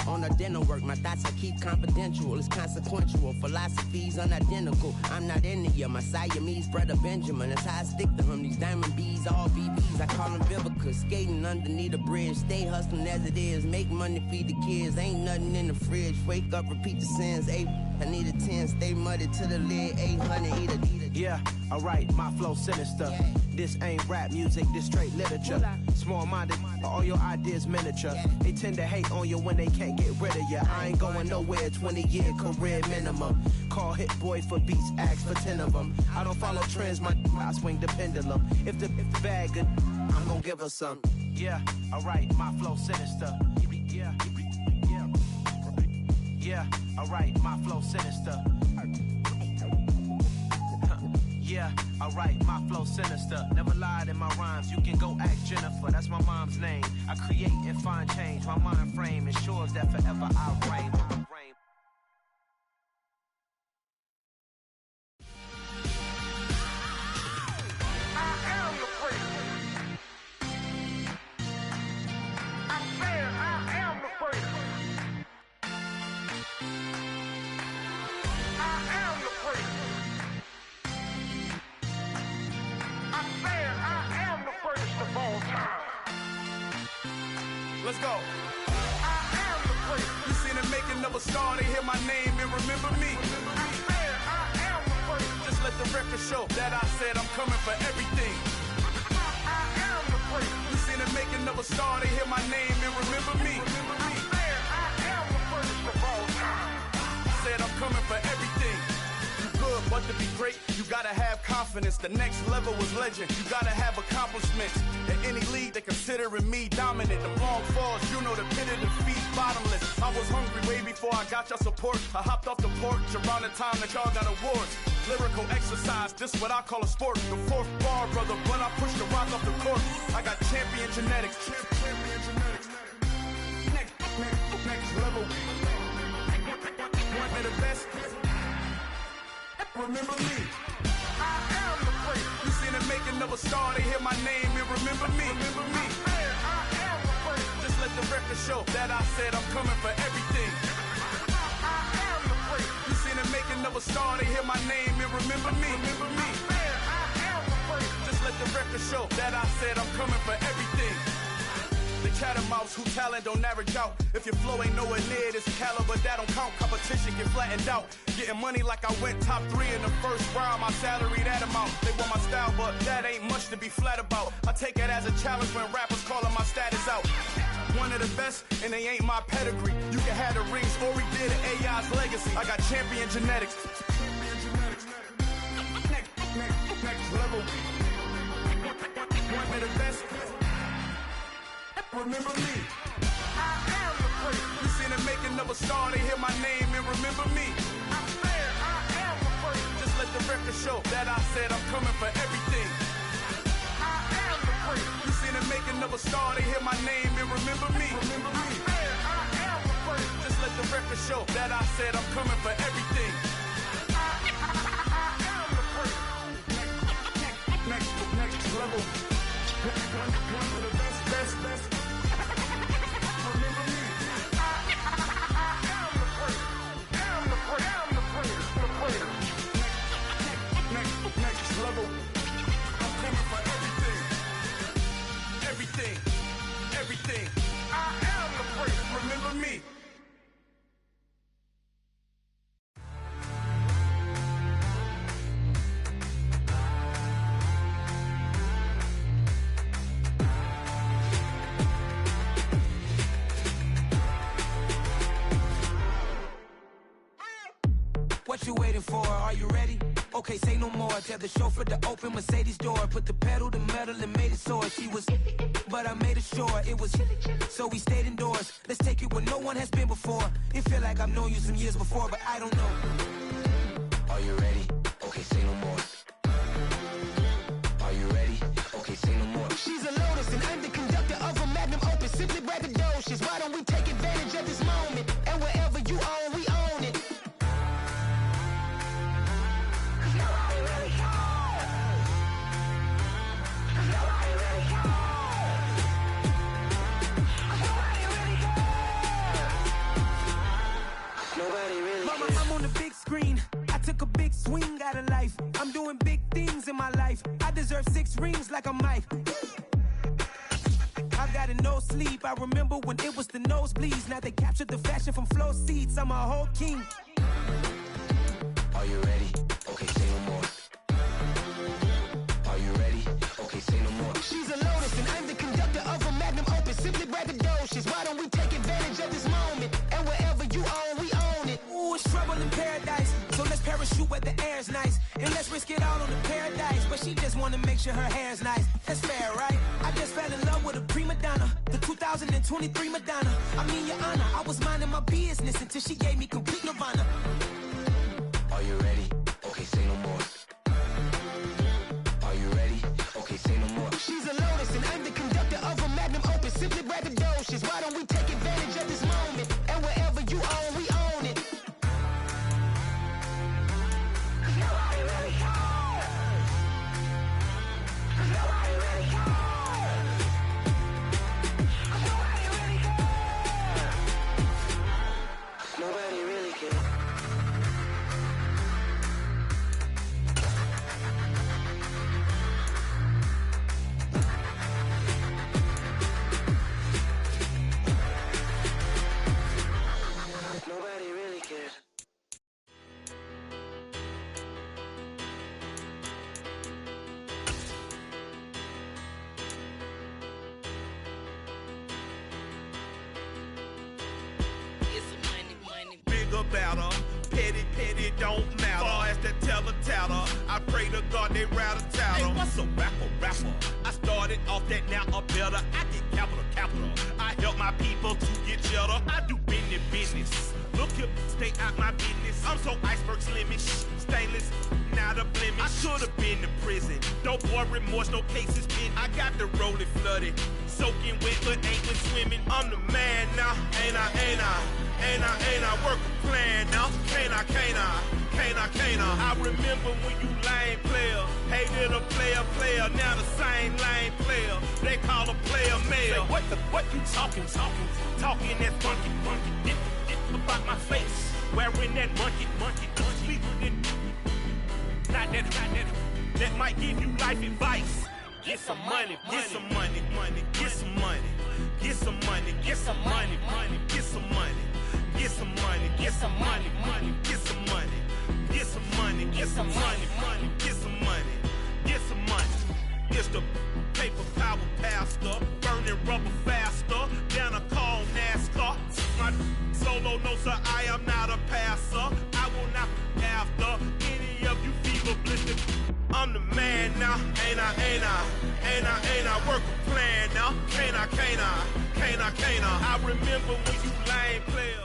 on the dinner work. My thoughts I keep confidential, it's consequential. Philosophies unidentical, I'm not in it. My Siamese brother Benjamin, that's how I stick to him. These diamond bees, all BBs, I call them Vivica. Skating underneath the bridge, stay hustling as it is. Make money, feed the kids, ain't nothing in the fridge. Wake up, repeat the sins, I need a 10, stay muddy to the lid, 800, eat a. Yeah, alright, my flow sinister. This ain't rap music, this straight literature. Small-minded, all your ideas miniature. They tend to hate on you when they can't get rid of you. I ain't going nowhere, 20-year career minimum. Call Hit Boy for beats, ask for 10 of them. I don't follow trends, I swing the pendulum. If the bag good, I'm gon' give her some. Yeah, alright, my flow sinister. Yeah, alright, my flow sinister. Yeah, alright, my flow sinister. Never lied in my rhymes, you can go ask Jennifer, that's my mom's name. I create and find change, my mind frame ensures that forever I reign. Let's go. I am the first. You seen the making of a star, they hear my name and remember me. I am the first. Just let the record show that I said I'm coming for everything. I am the first. You seen the making of a star, they hear my name and remember me. I am the first of all time. Said I'm coming for everything. You good, but but to be great, you gotta have confidence. The next level was legend. You gotta have accomplishments. In any league, they considering me dominant. The long falls, you know the pit of defeat, bottomless. I was hungry way before I got your support. I hopped off the porch around the time that y'all got awards. Lyrical exercise, this what I call a sport. The fourth bar, brother, when I push the rock off the court. I got champion genetics. Champion genetics. Next level. One of the best. Remember me. I am the great. You seen the making of a star, they hear my name and remember me. Remember me. I am the great. Just let the record show that I said I'm coming for everything. I am the great. You seen the making of a star, they hear my name and remember me. Remember me. I am the great. Just let the record show that I said I'm coming for everything. The catamounts who talent don't average out. If your flow ain't nowhere near this caliber, that don't count. Competition get flattened out. Getting money like I went top 3 in the first round. My salary that amount. They want my style, but that ain't much to be flat about. I take it as a challenge when rappers calling my status out. One of the best, and they ain't my pedigree. You can have the rings, or we did an AI's legacy. I got champion genetics. Next level. One of the best. Remember me. I am the great. You seen the making of a star, they hear my name and remember me. I am the great. Just let the record show that I said I'm coming for everything. I am the great. You seen the making of a star, they hear my name and remember me. Remember me. I am the great. Just let the record show that I said I'm coming for everything. I am the great. Next level. One of the best. Next level. I'm coming for everything. Everything. I am the great. Remember me. What you waiting for? Are you ready? Okay, say no more. Tell the chauffeur to open Mercedes door. Put the pedal to metal and made it soar. She was, but I made it sure it was. So we stayed indoors. Let's take it where no one has been before. It feel like I've known you some years before, but I don't know. Are you ready? Okay, say no more. Are you ready? Okay, say no more. She's a Lotus and I'm the conductor of a Magnum Opus. Simply braggadocious. Why don't we take advantage of this moment? And wherever you own, we own it. I'm on the big screen. I took a big swing out of life. I'm doing big things in my life. I deserve 6 rings like a Mike. I've got no sleep. I remember when it was the nosebleeds. Now they captured the fashion from flow seats. I'm a whole king. Are you ready? Okay, say no more. Are you ready? Okay, say no more. She's a Lotus and I'm the conductor of a Magnum Opus. Simply braggadocious. Why don't we take advantage of this moment? And wherever you own, we own it. Ooh, it's trouble in paradise. So let's parachute where the air's nice. And let's risk it all on the paradise. But she just wanna make sure her hair's nice. That's fair, right? I just fell in love with a prima donna. The 2023 Madonna. I mean, your honor, I was minding my business until she gave me complete nirvana. Are you ready? Okay, say no more. Are you ready? Okay, say no more. She's a Lotus and I'm the conductor of a Magnum Opus. Simply braggadocious. Why don't we take advantage of this moment? And wherever you own, we own it. Nobody really cares. Nobody really cares. Nobody really cares. Nobody really cares. Nobody really cares. Bigger, better, petty, don't matter. Far as cats that tell a tattle. I pray to God they rattle tattle. Hey, what's a rapper? I started off that, now I'm better. I get capital. I help my people to get cheddar. I do business. Look here, stay out my business. I'm so iceberg slimmish, stainless, not a blemish. I should've been to prison. Don't boy remorse, no cases pinned. I got the rolling flooded, soaking wet, but ain't been swimming. I'm the man now, ain't I? Work a plan now, can't I? I remember when you lame player, hated a player, now the same lame player. They call a player male. What you talking that funky, about my face, wearing that monkey, not that might give you life advice. Get some money, get some money, get some money, get some money, get some money, get some money, get some money, get some money, get some money, get some money, get some money, get some money, get some money. It's the paper power pastor, burning rubber faster than a call NASCAR. My solo no sir, I am not a passer. I will not after any of you fever blistered. I'm the man now, ain't I? Work a plan now, can't I? I remember when you lame player.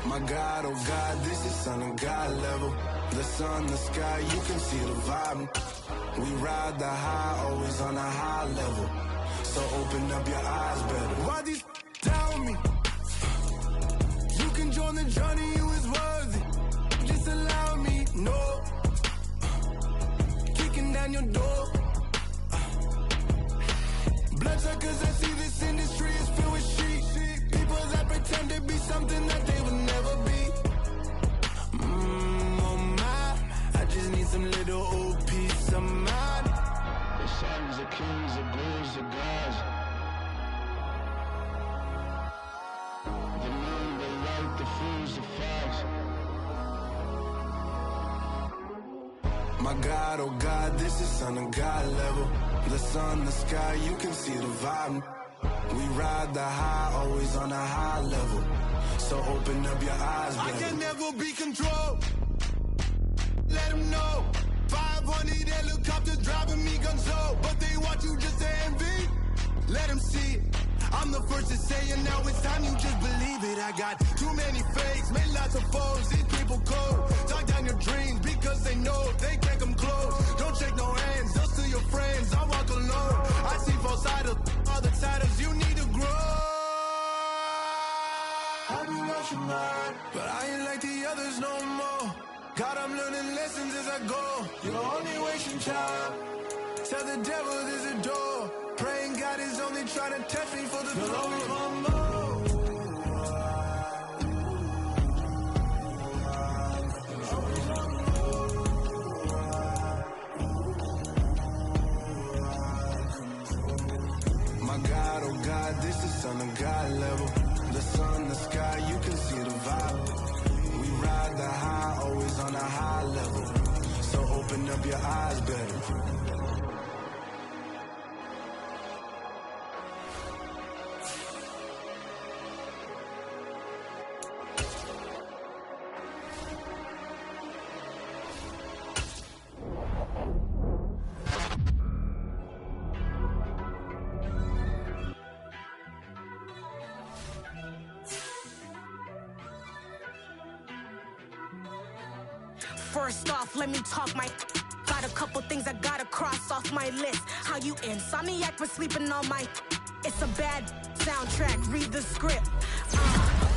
My God, oh God, this is Son of God level. The sun, the sky, you can see the vibe. We ride the high, always on a high level. So open up your eyes better. Why these tell me? You can join the journey, you is worthy. Just allow me, no. Kicking down your door. Bloodsuckers, I see this industry is filled with sheep. People that pretend to be something that they would never be. Oh my, I just need some little old peace of mind. The sons of kings, the bulls, the gods. The moon, the light, the fools, the facts. My God, oh God, this is Son of God level. The sun, the sky, you can see the vibe. We ride the high, always on a high level. So open up your eyes, baby. I can never be controlled. Let them know. 500 helicopters driving me gonzo. But they want you just to envy. Let them see it. I'm the first to say it, now it's time you just believe it. I got too many fakes, made lots of foes. These people cold. Talk down your dreams because they know they can't come close. Don't shake no hands, just to your friends. I walk alone. I see false idols, other titles. You need to grow. I be watching mine, but I ain't like the others no more. God, I'm learning lessons as I go. You're only wasting time. Tell the devil there's a door. Praying God is only trying to touch me for the glory. My God, oh God, this is Son of God level. The sun, the sky, you can see the vibe. We ride the high, always on a high level. So open up your eyes better. First off, let me talk my... Got a couple things I gotta cross off my list. How you insomniac for sleeping on my... It's a bad soundtrack, read the script.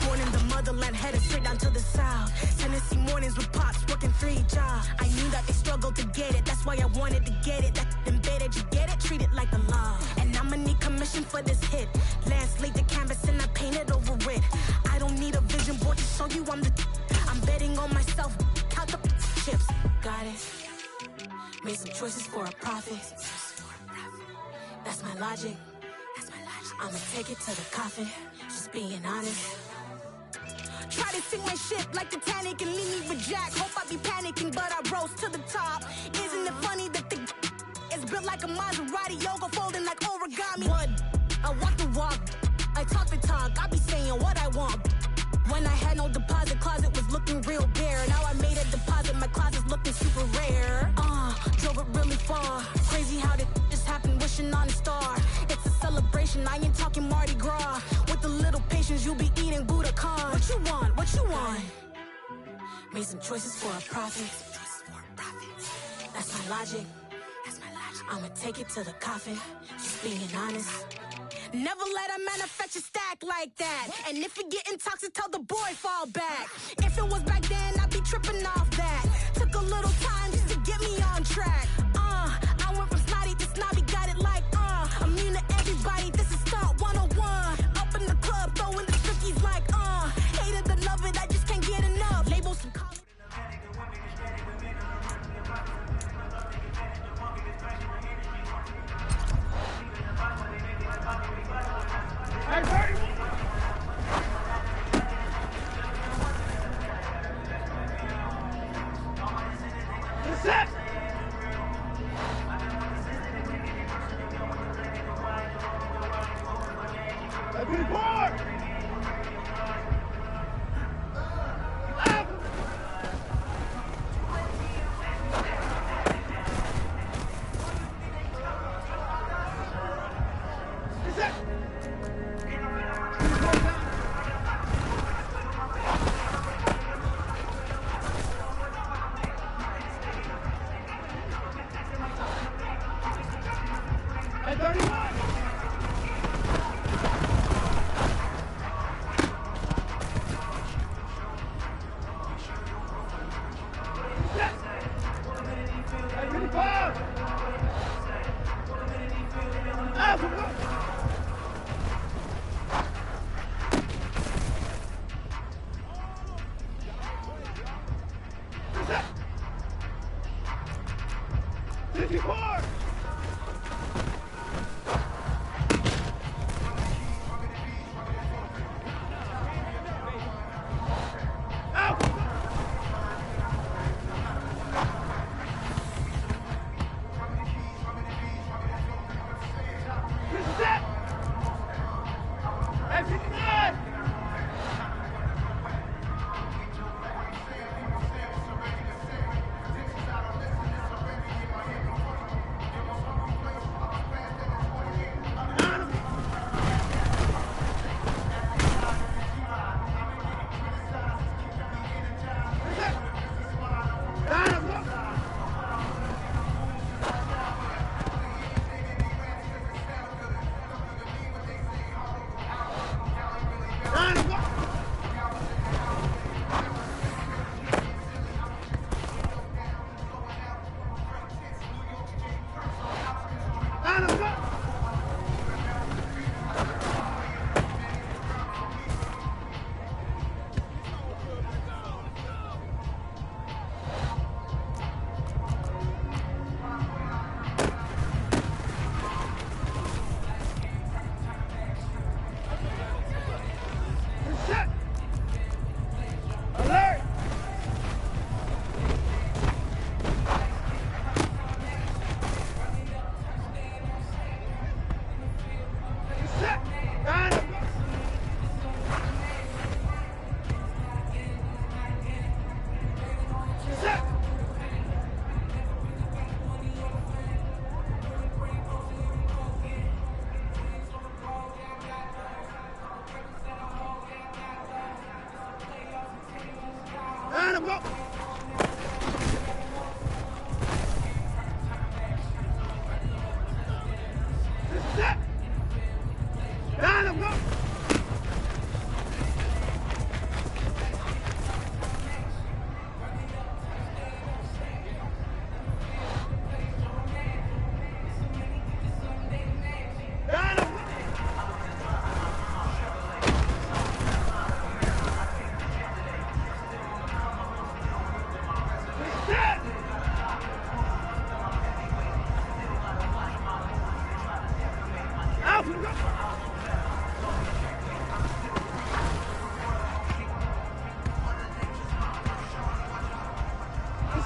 Born in the motherland, headed straight down to the south. Tennessee mornings with pops, working 3 jobs. I knew that they struggled to get it, that's why I wanted to get it. That embedded, you get it? Treat it like the law. And I'ma need commission for this hit. Lance laid the canvas and I painted over it. I don't need a vision board to show you I'm the... I'm betting on myself, count the chips. Got it. Made some choices for a profit. That's my logic. That's my logic. I'ma take it to the coffin, just being honest. Try to sing my ship like Titanic and leave me with Jack. Hope I be panicking, but I rose to the top. Isn't it funny that the is built like a Maserati, yoga folding like origami? What? I walk the walk, I talk the talk, I be saying what I want. When I had no deposit, closet was looking real bare. Now I made a deposit, my closet's looking super rare. Drove it really far. Crazy how did just happen, wishing on a star. It's a celebration, I ain't talking Mardi Gras. With a little patience, you'll be eating Budokan. What you want? What you want? Made some choices for a profit. That's my logic. I'ma take it to the coffin, just being honest. Never let a manufacture stack like that. And if it getting toxic, tell the boy fall back. If it was back then, I'd be tripping off that. Took a little time just to get me on track. I went from snotty to snobby, got it like immune to everybody, this is stunt 101. Up in the club, throwing the strickies like hate it, love it, I just can't get enough. Labels some color. Hey, Bertie! Set! Let's be forward!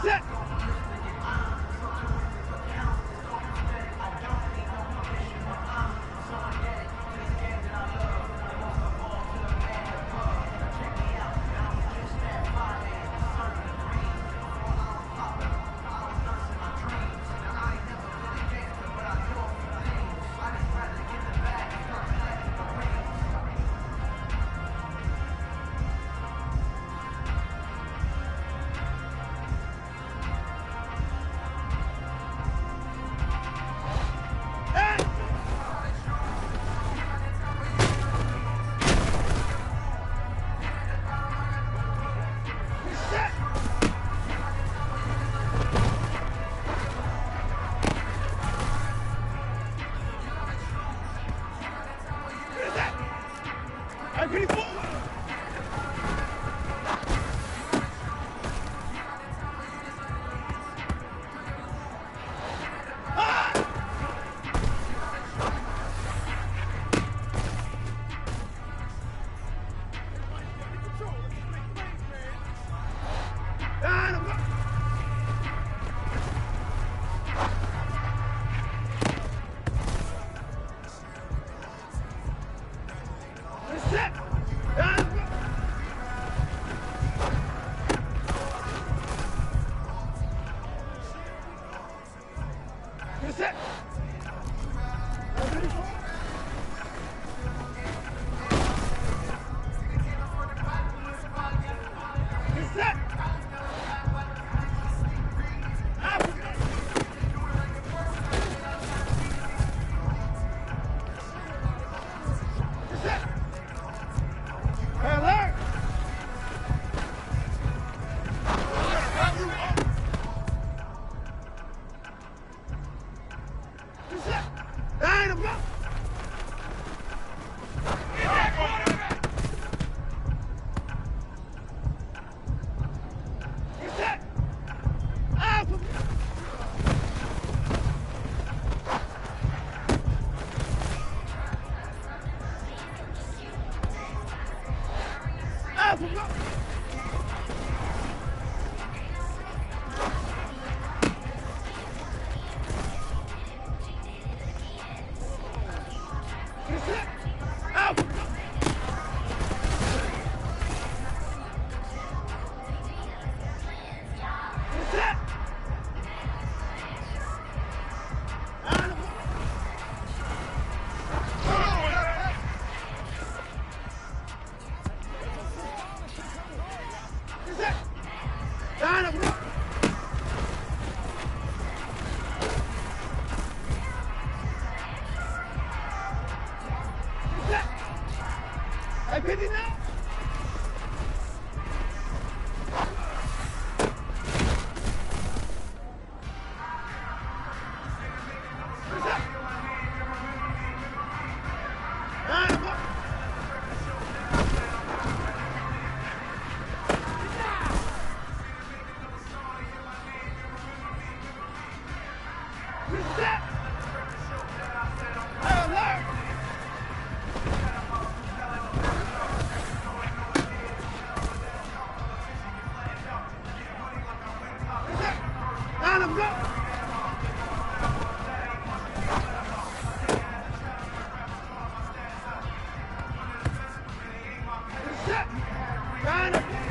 Reset. Line up.